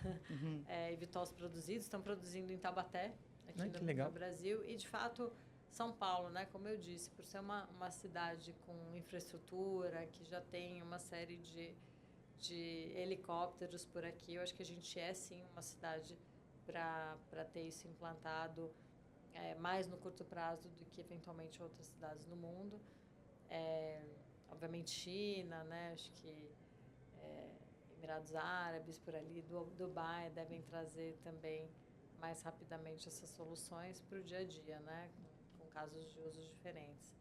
C: eVTOLs produzidos. Estão produzindo em Taubaté, aqui no Brasil. E, de fato, São Paulo, né, como eu disse, por ser uma cidade com infraestrutura, que já tem uma série de helicópteros por aqui, eu acho que a gente sim, uma cidade para ter isso implantado mais no curto prazo do que eventualmente outras cidades no mundo. Obviamente China, né? Acho que Emirados Árabes por ali, Dubai devem trazer também mais rapidamente essas soluções para o dia a dia, né? Com casos de usos diferentes.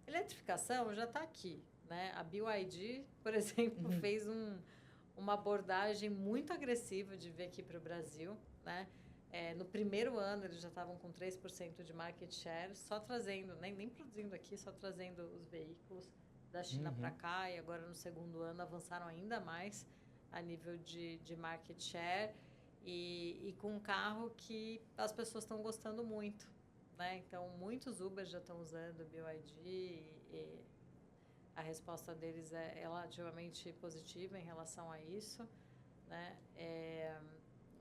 C: Eletrificação já está aqui, né? A BYD, por exemplo, fez uma abordagem muito agressiva de vir aqui para o Brasil, né? No primeiro ano, eles já estavam com 3% de market share, só trazendo, nem produzindo aqui, só trazendo os veículos da China para cá. E agora, no segundo ano, avançaram ainda mais a nível de market share. E com um carro que as pessoas estão gostando muito, né? Então, muitos Ubers já estão usando o BYD e a resposta deles é relativamente positiva em relação a isso, né?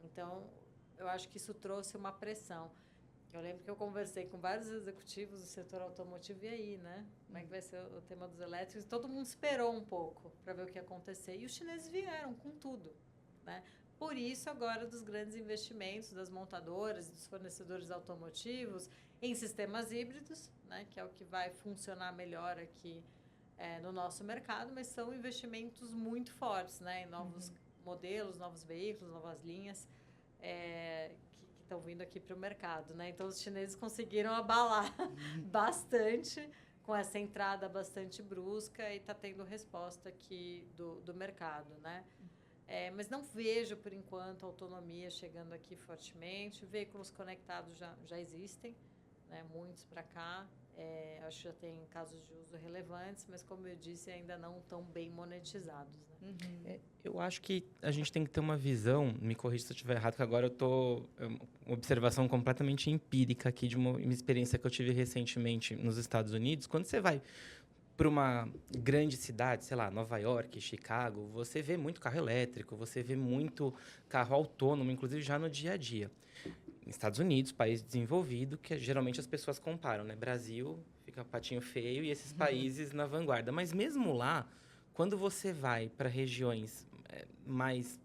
C: Então, eu acho que isso trouxe uma pressão. Eu lembro que eu conversei com vários executivos do setor automotivo, e aí, né? Como é que vai ser o tema dos elétricos? Todo mundo esperou um pouco para ver o que ia acontecer. E os chineses vieram com tudo, né? Por isso, agora, dos grandes investimentos das montadoras e dos fornecedores automotivos em sistemas híbridos, né? Que é o que vai funcionar melhor aqui no nosso mercado, mas são investimentos muito fortes, né? Em novos modelos, novos veículos, novas linhas. Que estão vindo aqui para o mercado, né? Então, os chineses conseguiram abalar bastante com essa entrada bastante brusca e está tendo resposta aqui do mercado, né? Mas não vejo, por enquanto, autonomia chegando aqui fortemente. Veículos conectados já existem, né? Muitos para cá. Acho que já tem casos de uso relevantes, mas, como eu disse, ainda não tão bem monetizados, né?
B: Eu acho que a gente tem que ter uma visão, me corrija se eu estiver errado, que agora eu estou... Uma observação completamente empírica aqui de uma experiência que eu tive recentemente nos Estados Unidos. Quando você vai para uma grande cidade, sei lá, Nova York, Chicago, você vê muito carro elétrico, você vê muito carro autônomo, inclusive já no dia a dia. Estados Unidos, país desenvolvido, que geralmente as pessoas comparam, né? Brasil fica patinho feio e esses países na vanguarda. Mas mesmo lá, quando você vai para regiões mais...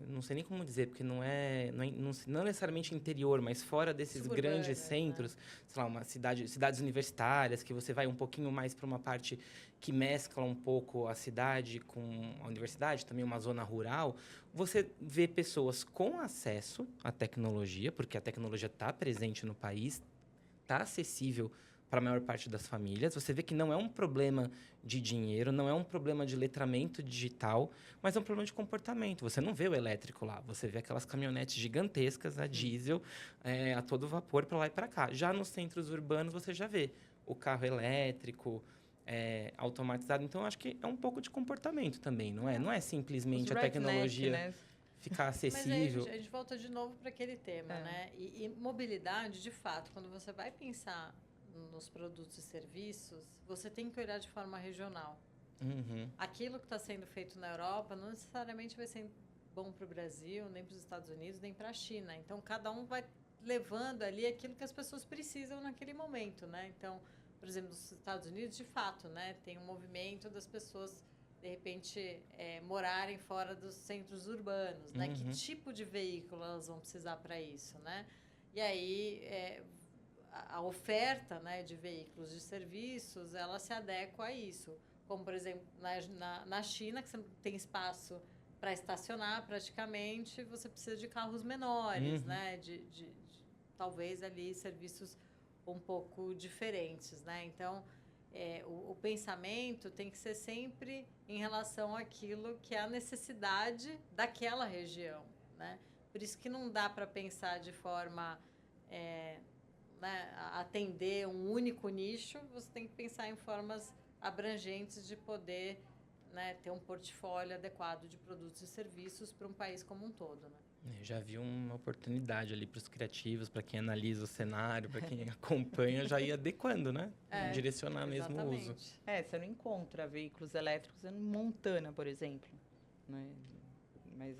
B: não sei nem como dizer, porque não necessariamente interior, mas fora desses grandes centros, né? Sei lá, cidades universitárias, que você vai um pouquinho mais para uma parte que mescla um pouco a cidade com a universidade, também uma zona rural, você vê pessoas com acesso à tecnologia, porque a tecnologia está presente no país, está acessível para a maior parte das famílias. Você vê que não é um problema de dinheiro, não é um problema de letramento digital, mas é um problema de comportamento. Você não vê o elétrico lá, você vê aquelas caminhonetes gigantescas a diesel, a todo vapor para lá e para cá. Já nos centros urbanos você já vê o carro elétrico, automatizado. Então, eu acho que é um pouco de comportamento também, não é? Não é simplesmente a tecnologia...
A: né?
B: Ficar acessível.
C: Mas aí a gente volta de novo para aquele tema, né? E mobilidade, de fato, quando você vai pensar nos produtos e serviços, você tem que olhar de forma regional. Aquilo que está sendo feito na Europa não necessariamente vai ser bom para o Brasil, nem para os Estados Unidos, nem para a China. Então, cada um vai levando ali aquilo que as pessoas precisam naquele momento, né? Então, por exemplo, nos Estados Unidos, de fato, né? Tem um movimento das pessoas, de repente, morarem fora dos centros urbanos, né? Que tipo de veículo elas vão precisar para isso, né? E aí, a oferta, né, de veículos de serviços, ela se adequa a isso. Como, por exemplo, na China, que você não tem espaço para estacionar praticamente, você precisa de carros menores, né? De talvez ali serviços um pouco diferentes, né? Então, o pensamento tem que ser sempre em relação àquilo que é a necessidade daquela região, né? Por isso que não dá para pensar de forma... né, atender um único nicho, você tem que pensar em formas abrangentes de poder, né, ter um portfólio adequado de produtos e serviços para um país como um todo, né?
B: Já vi uma oportunidade ali para os criativos, para quem analisa o cenário, para quem acompanha, já ir adequando, né? Direcionar mesmo o uso.
A: Você não encontra veículos elétricos em Montana, por exemplo, né? Mas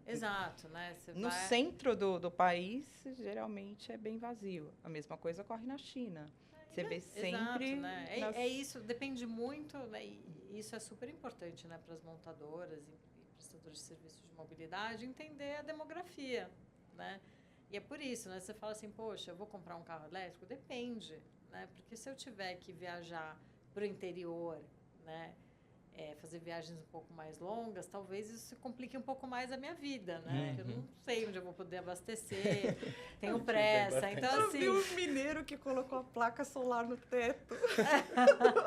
C: exato, né?
A: No centro do país, geralmente é bem vazio. A mesma coisa ocorre na China. Você vê sempre...
C: Exato, né? Isso, depende muito, né? E isso é super importante, né, para as montadoras e prestadores de serviços de mobilidade, entender a demografia, né? E é por isso, né? Você fala assim, poxa, eu vou comprar um carro elétrico? Depende, né? Porque se eu tiver que viajar para o interior, né? fazer viagens um pouco mais longas, talvez isso complique um pouco mais a minha vida, né? Eu não sei onde eu vou poder abastecer, tenho pressa, então
A: Eu
C: assim...
A: vi um mineiro que colocou a placa solar no teto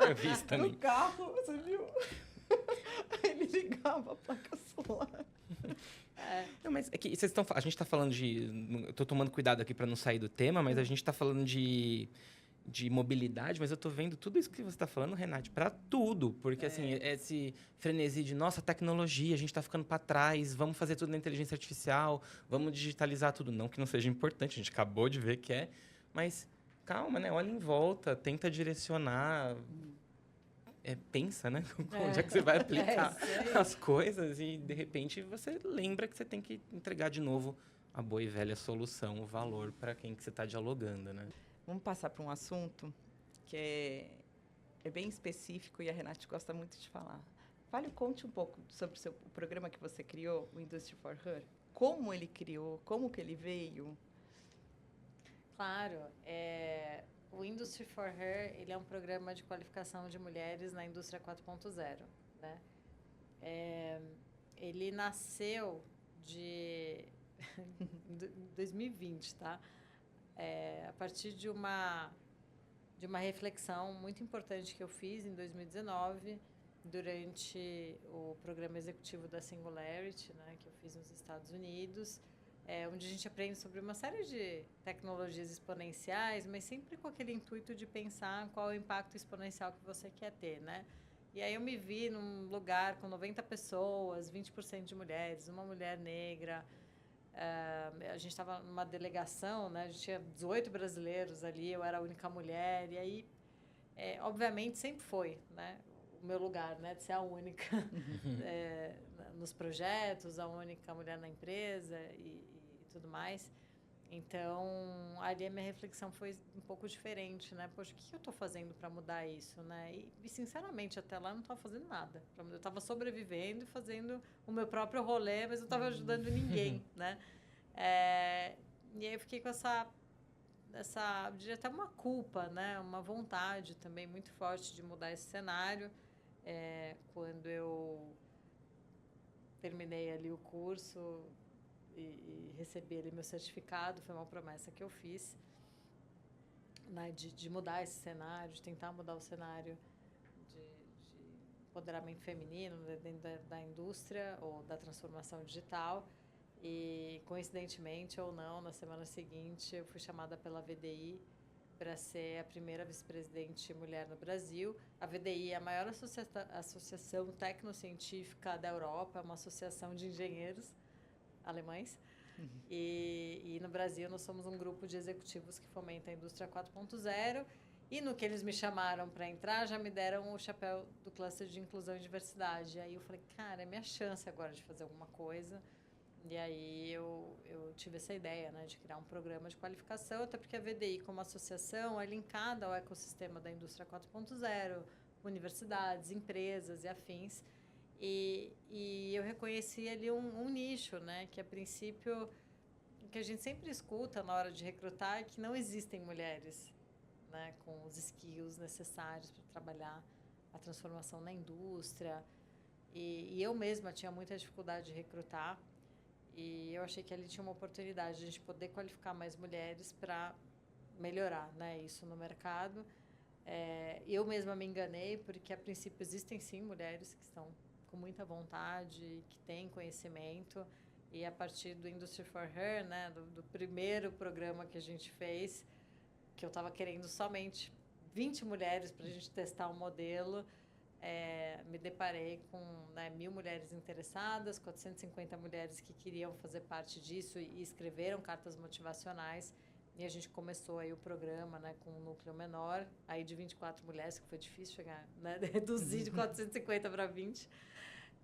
B: Eu vi isso também.
A: do carro, você viu? Ele ligava a placa solar.
B: Não, mas é que a gente tá falando eu tô tomando cuidado aqui para não sair do tema, mas a gente tá falando de mobilidade, mas eu tô vendo tudo isso que você tá falando, Renate, para tudo. Porque, assim, esse frenesi de, nossa, tecnologia, a gente tá ficando para trás, vamos fazer tudo na inteligência artificial, vamos digitalizar tudo. Não que não seja importante, a gente acabou de ver que é, mas calma, né? Olha em volta, tenta direcionar, pensa, né? Onde é que você vai aplicar as coisas e, de repente, você lembra que você tem que entregar de novo a boa e velha solução, o valor para quem que você está dialogando, né?
A: Vamos passar para um assunto que é bem específico e a Renate gosta muito de falar. Conte um pouco sobre o programa que você criou, o Industry for Her. Como ele criou, como que ele veio?
C: Claro, o Industry for Her, ele é um programa de qualificação de mulheres na indústria 4.0, né? Ele nasceu de 2020, tá? A partir de uma reflexão muito importante que eu fiz em 2019, durante o programa executivo da Singularity, né, que eu fiz nos Estados Unidos, onde a gente aprende sobre uma série de tecnologias exponenciais, mas sempre com aquele intuito de pensar qual é o impacto exponencial que você quer ter, né? E aí eu me vi num lugar com 90 pessoas, 20% de mulheres, uma mulher negra. A gente estava numa delegação, né? A gente tinha 18 brasileiros ali, eu era a única mulher. E aí, obviamente, sempre foi, né, o meu lugar, né, de ser a única nos projetos, a única mulher na empresa e tudo mais. Então, ali a minha reflexão foi um pouco diferente, né? Poxa, o que eu estou fazendo para mudar isso, né? E, sinceramente, até lá eu não estava fazendo nada. Eu estava sobrevivendo e fazendo o meu próprio rolê, mas não estava ajudando ninguém, né? E aí eu fiquei com essa, eu diria até uma culpa, né? Uma vontade também muito forte de mudar esse cenário. Quando eu terminei ali o curso e recebi ali meu certificado, foi uma promessa que eu fiz, né, de mudar esse cenário, de tentar mudar o cenário de empoderamento feminino dentro da indústria ou da transformação digital. E, coincidentemente ou não, na semana seguinte, eu fui chamada pela VDI para ser a primeira vice-presidente mulher no Brasil. A VDI é a maior associação tecnocientífica da Europa, é uma associação de engenheiros alemães. E no Brasil nós somos um grupo de executivos que fomenta a indústria 4.0 e no que eles me chamaram para entrar já me deram o chapéu do cluster de inclusão e diversidade. Aí eu falei, cara, é minha chance agora de fazer alguma coisa. E aí eu tive essa ideia, né, de criar um programa de qualificação, até porque a VDI como associação é linkada ao ecossistema da indústria 4.0, universidades, empresas e afins. E eu reconheci ali um nicho, né, que a princípio, o que a gente sempre escuta na hora de recrutar é que não existem mulheres, né, com os skills necessários para trabalhar a transformação na indústria. E eu mesma tinha muita dificuldade de recrutar. E eu achei que ali tinha uma oportunidade de a gente poder qualificar mais mulheres para melhorar, né, isso no mercado. Eu mesma me enganei, porque a princípio existem sim mulheres que estão com muita vontade, que têm conhecimento. E a partir do Industry for Her, né, do primeiro programa que a gente fez, que eu estava querendo somente 20 mulheres para a gente testar o modelo, me deparei com, né, 1.000 mulheres interessadas, 450 mulheres que queriam fazer parte disso e escreveram cartas motivacionais. E a gente começou aí o programa, né, com um núcleo menor, aí de 24 mulheres, que foi difícil chegar, né, reduzir de 450 para 20.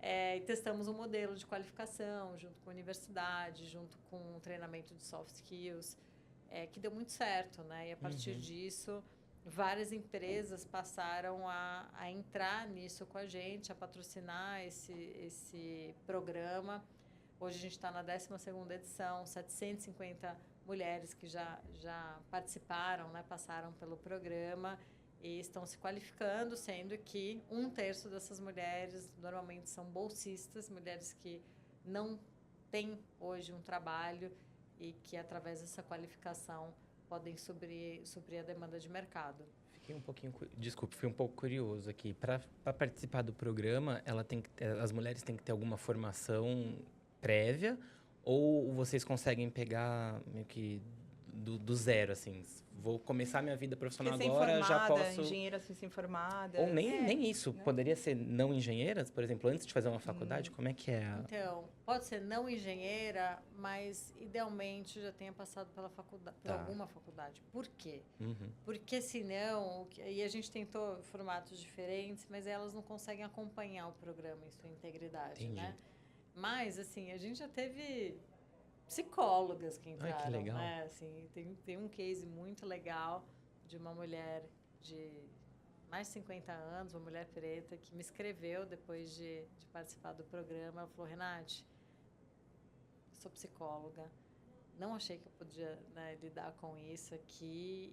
C: E testamos um modelo de qualificação junto com a universidade, junto com um treinamento de soft skills, que deu muito certo, né? E a partir disso, várias empresas passaram a entrar nisso com a gente, a patrocinar esse programa. Hoje a gente está na 12ª edição, 750 mulheres que já participaram, né, passaram pelo programa. e estão se qualificando, sendo que 1/3 dessas mulheres normalmente são bolsistas, mulheres que não têm hoje um trabalho e que, através dessa qualificação, podem suprir a demanda de mercado.
B: Desculpe, fui um pouco curioso aqui. Para participar do programa, as mulheres têm que ter alguma formação prévia ou vocês conseguem pegar meio que do zero, assim? Vou começar minha vida profissional agora, já posso...
A: Engenheira recém-formada.
B: Ou nem isso. Né? Poderia ser não engenheiras, por exemplo, antes de fazer uma faculdade? Como é que é?
C: Então, pode ser não engenheira, mas idealmente já tenha passado pela faculdade, por alguma faculdade. Por quê? Porque senão, e a gente tentou formatos diferentes, mas elas não conseguem acompanhar o programa em sua integridade, né? Mas, assim, a gente já teve psicólogas que entraram.
B: Ai, que legal.
C: Né? Assim, tem um case muito legal de uma mulher de mais de 50 anos, uma mulher preta, que me escreveu depois de participar do programa. Ela falou: Renate, eu sou psicóloga, não achei que eu podia, né, lidar com isso aqui,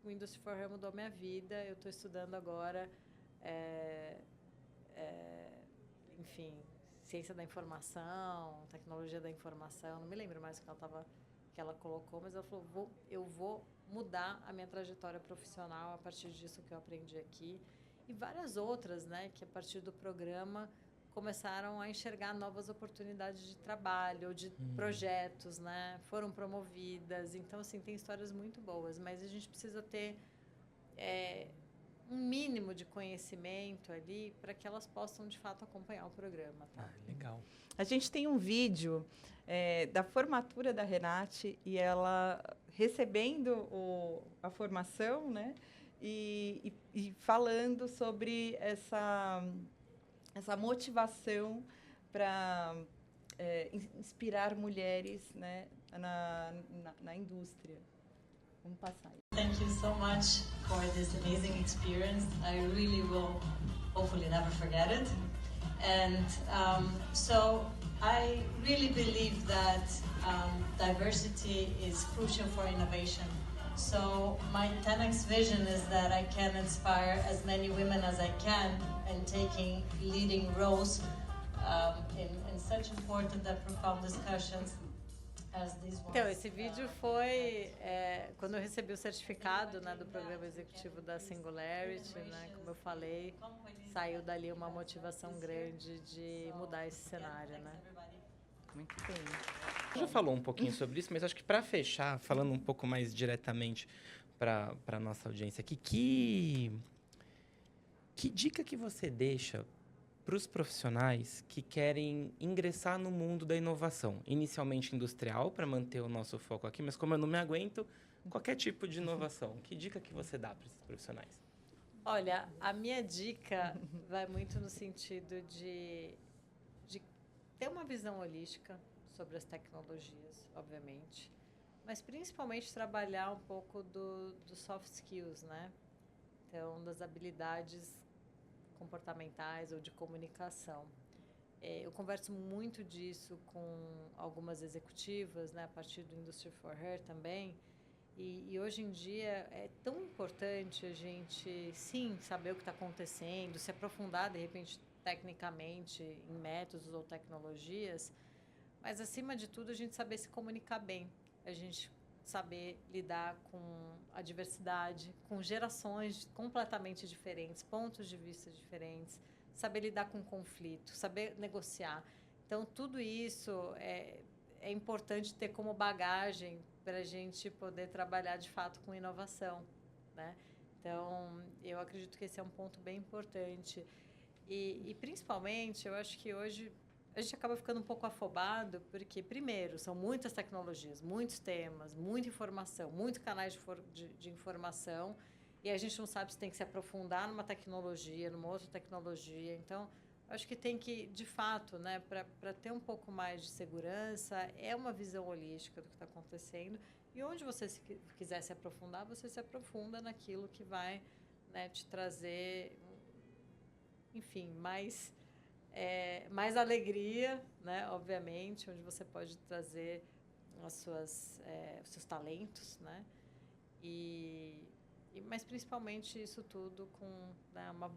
C: e o Industry 4.0 mudou minha vida. Eu estou estudando agora, enfim, ciência da informação, tecnologia da informação, não me lembro mais o que ela colocou, mas ela falou: eu vou mudar a minha trajetória profissional a partir disso que eu aprendi aqui. E várias outras, né, que a partir do programa começaram a enxergar novas oportunidades de trabalho, ou de projetos, né, foram promovidas. Então, assim, tem histórias muito boas, mas a gente precisa ter um mínimo de conhecimento ali para que elas possam, de fato, acompanhar o programa. Tá?
B: Legal.
A: A gente tem um vídeo da formatura da Renate e ela recebendo a formação, né? E falando sobre essa motivação para inspirar mulheres, né, na indústria. Vamos passar aí.
D: Thank you so much for this amazing experience. I really will hopefully never forget it. And so I really believe that diversity is crucial for innovation. So my 10X vision is that I can inspire as many women as I can in taking leading roles in such important and profound discussions.
C: Então, esse vídeo foi quando eu recebi o certificado, né, do programa executivo da Singularity, né, como eu falei, saiu dali uma motivação grande de mudar esse cenário, né?
A: Muito bem.
B: Já falou um pouquinho sobre isso, mas acho que para fechar, falando um pouco mais diretamente para a nossa audiência aqui, que dica que você deixa para os profissionais que querem ingressar no mundo da inovação, inicialmente industrial, para manter o nosso foco aqui, mas como eu não me aguento, qualquer tipo de inovação, que dica que você dá para esses profissionais?
C: Olha, a minha dica vai muito no sentido de ter uma visão holística sobre as tecnologias, obviamente, mas principalmente trabalhar um pouco do soft skills, né? Então, das habilidades comportamentais ou de comunicação. Eu converso muito disso com algumas executivas, né, a partir do Industry 4.0 também, e hoje em dia é tão importante a gente, sim, saber o que está acontecendo, se aprofundar, de repente, tecnicamente em métodos ou tecnologias, mas, acima de tudo, a gente saber se comunicar bem, a gente saber lidar com a diversidade, com gerações completamente diferentes, pontos de vista diferentes, saber lidar com conflito, saber negociar. Então, tudo isso é importante ter como bagagem para a gente poder trabalhar, de fato, com inovação, né? Então, eu acredito que esse é um ponto bem importante. E principalmente, eu acho que hoje a gente acaba ficando um pouco afobado, porque, primeiro, são muitas tecnologias, muitos temas, muita informação, muitos canais de informação, e a gente não sabe se tem que se aprofundar numa tecnologia, numa outra tecnologia. Então, acho que tem que, de fato, né, para ter um pouco mais de segurança, é uma visão holística do que está acontecendo, e onde você quiser se aprofundar, você se aprofunda naquilo que vai, né, te trazer, enfim, mais alegria, né? Obviamente, onde você pode trazer os seus talentos, né? E Mas principalmente isso tudo com, né, um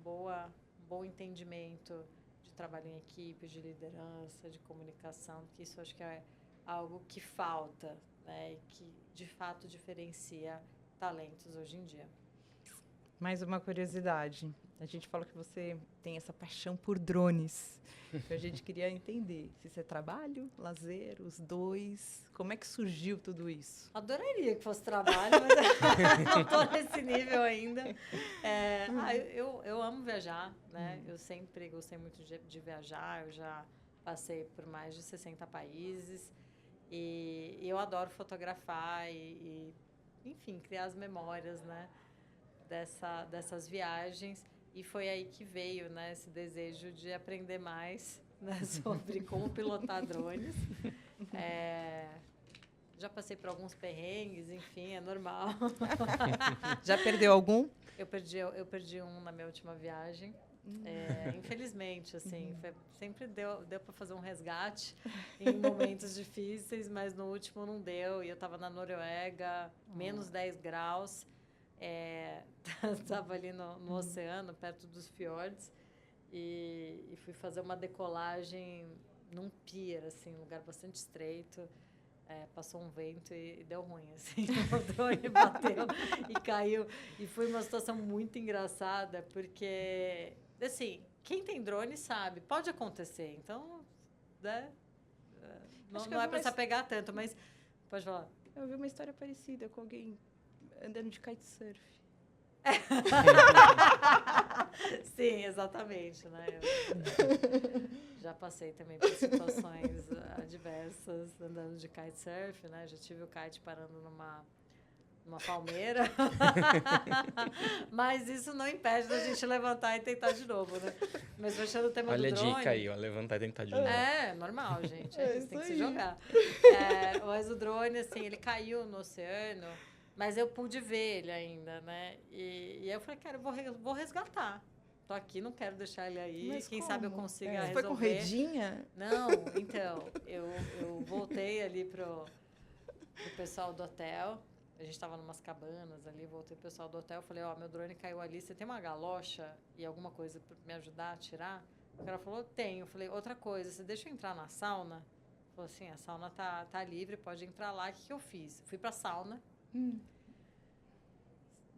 C: bom entendimento de trabalho em equipe, de liderança, de comunicação, que isso acho que é algo que falta, né, e que de fato diferencia talentos hoje em dia.
A: Mais uma curiosidade. A gente falou que você tem essa paixão por drones. Então, a gente queria entender se isso é trabalho, lazer, os dois. Como é que surgiu tudo isso?
C: Adoraria que fosse trabalho, mas não estou nesse nível ainda. Eu amo viajar, né? Eu sempre gostei muito de viajar. Eu já passei por mais de 60 países. E eu adoro fotografar enfim, criar as memórias, né? Dessas viagens. E foi aí que veio, né, esse desejo de aprender mais, né, sobre como pilotar drones. Já passei por alguns perrengues, enfim, é normal.
A: Já perdeu algum?
C: Eu perdi um na minha última viagem. Infelizmente, assim, sempre deu para fazer um resgate em momentos difíceis, mas no último não deu. E eu estava na Noruega, menos 10 graus. Estava ali no oceano, perto dos fiordes, e fui fazer uma decolagem num pier, assim, um lugar bastante estreito. Passou um vento e deu ruim, assim. O drone bateu e caiu. E foi uma situação muito engraçada, porque, assim, quem tem drone sabe, pode acontecer. Então, né, não é para se apegar tanto, mas pode falar.
A: Eu vi uma história parecida com alguém andando de kitesurf.
C: Sim, exatamente, né? Eu já passei também por situações adversas andando de kitesurf, né? Já tive o kite parando numa palmeira. Mas isso não impede da gente levantar e tentar de novo, né? Mas fechando o tema do drone...
B: Olha a dica aí, ó, levantar e tentar de novo.
C: Normal, gente.
A: Isso
C: tem que
A: aí.
C: se jogar. Mas o drone, assim, ele caiu no oceano, mas eu pude ver ele ainda, né? E aí eu falei, cara, eu vou resgatar. Tô aqui, não quero deixar ele aí.
A: Mas
C: quem
A: como?
C: sabe eu consiga resolver.
A: Foi com redinha?
C: Não, então, eu voltei ali pro pessoal do hotel. A gente estava numas cabanas ali, voltei pro pessoal do hotel. Falei, meu drone caiu ali, você tem uma galocha e alguma coisa para me ajudar a tirar? O cara falou, tenho. Eu falei, outra coisa, você deixa eu entrar na sauna? Ele falou assim, a sauna tá livre, pode entrar lá. O que eu fiz? Fui pra sauna,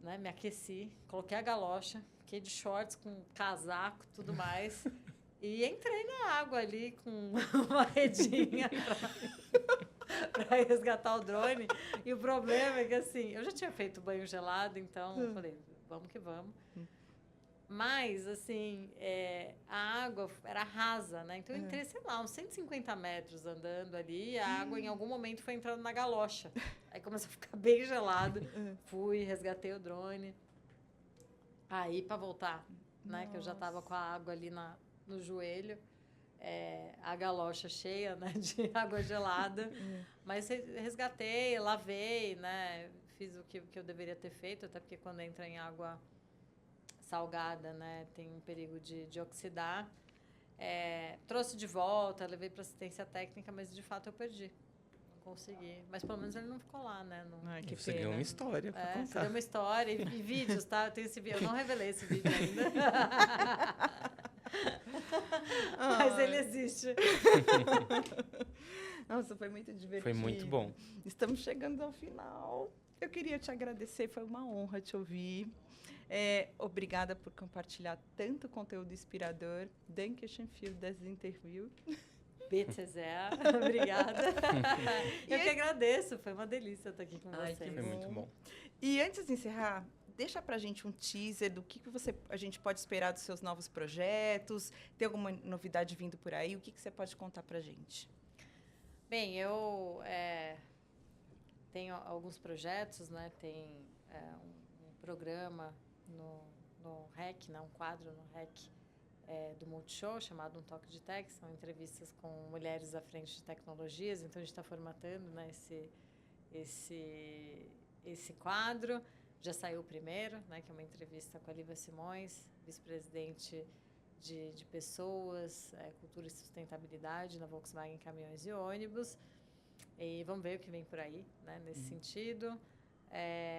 C: né, me aqueci, coloquei a galocha, fiquei de shorts com casaco, tudo mais. E entrei na água ali com uma redinha para resgatar o drone. E o problema é que, assim, eu já tinha feito banho gelado, então eu falei, vamos que vamos. Mas, assim, a água era rasa, né? Então eu entrei, sei lá, uns 150 metros andando ali, e a água em algum momento foi entrando na galocha. Aí começou a ficar bem gelado. Fui, resgatei o drone. Aí, para voltar, né? Que eu já estava com a água ali no joelho, a galocha cheia, né, de água gelada. Mas resgatei, lavei, né? Fiz o que eu deveria ter feito, até porque quando entra em água salgada, né, tem um perigo de oxidar. Trouxe de volta, levei para assistência técnica, mas de fato eu perdi. Não consegui. Mas pelo menos ele não ficou lá, né?
A: Que
B: você
A: pena.
B: ganhou uma história pra contar.
C: Você deu uma história e vídeos, tá? Eu tenho esse vídeo. Eu não revelei esse vídeo ainda. Mas ele existe.
A: Nossa, foi muito divertido.
B: Foi muito bom.
A: Estamos chegando ao final. Eu queria te agradecer, foi uma honra te ouvir. Obrigada por compartilhar tanto conteúdo inspirador. Dankeschön für das Interview.
C: Bitte sehr. Obrigada. Eu que agradeço. Foi uma delícia estar aqui com vocês.
B: Foi muito bom.
A: E antes de encerrar, deixa pra gente um teaser do que a gente pode esperar dos seus novos projetos. Tem alguma novidade vindo por aí? O que você pode contar pra gente?
C: Bem, eu tenho alguns projetos, né? Tem um programa no REC, né? Um quadro no REC do Multishow, chamado Um Toque de Tech. São entrevistas com mulheres à frente de tecnologias. Então, a gente está formatando, né, esse quadro. Já saiu o primeiro, né, que é uma entrevista com a Lívia Simões, vice-presidente de pessoas, cultura e sustentabilidade na Volkswagen Caminhões e Ônibus. E vamos ver o que vem por aí, né, nesse sentido.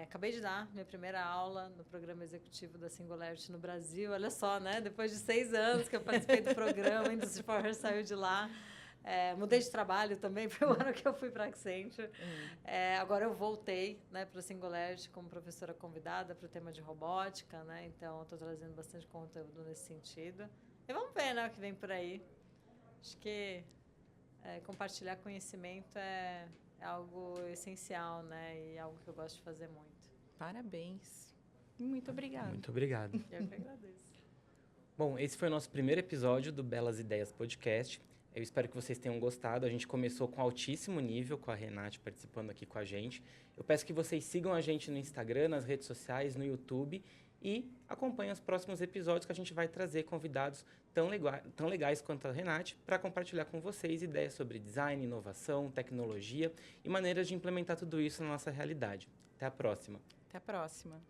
C: Acabei de dar minha primeira aula no programa executivo da Singularity no Brasil. Olha só, né? Depois de 6 anos que eu participei do programa, Industry For saiu de lá. Mudei de trabalho também, foi o ano que eu fui para a Accenture. Agora eu voltei, né, para o Singularity como professora convidada para o tema de robótica, né? Então, estou trazendo bastante conteúdo nesse sentido. E vamos ver, né, o que vem por aí. Acho que compartilhar conhecimento é algo essencial, né? E algo que eu gosto de fazer muito.
A: Parabéns. Muito obrigada.
B: Muito obrigado.
C: Eu que agradeço.
B: Bom, esse foi o nosso primeiro episódio do Belas Ideias Podcast. Eu espero que vocês tenham gostado. A gente começou com altíssimo nível, com a Renate participando aqui com a gente. Eu peço que vocês sigam a gente no Instagram, nas redes sociais, no YouTube e acompanhem os próximos episódios que a gente vai trazer convidados tão legais quanto a Renate para compartilhar com vocês ideias sobre design, inovação, tecnologia e maneiras de implementar tudo isso na nossa realidade. Até a próxima.
A: Até a próxima.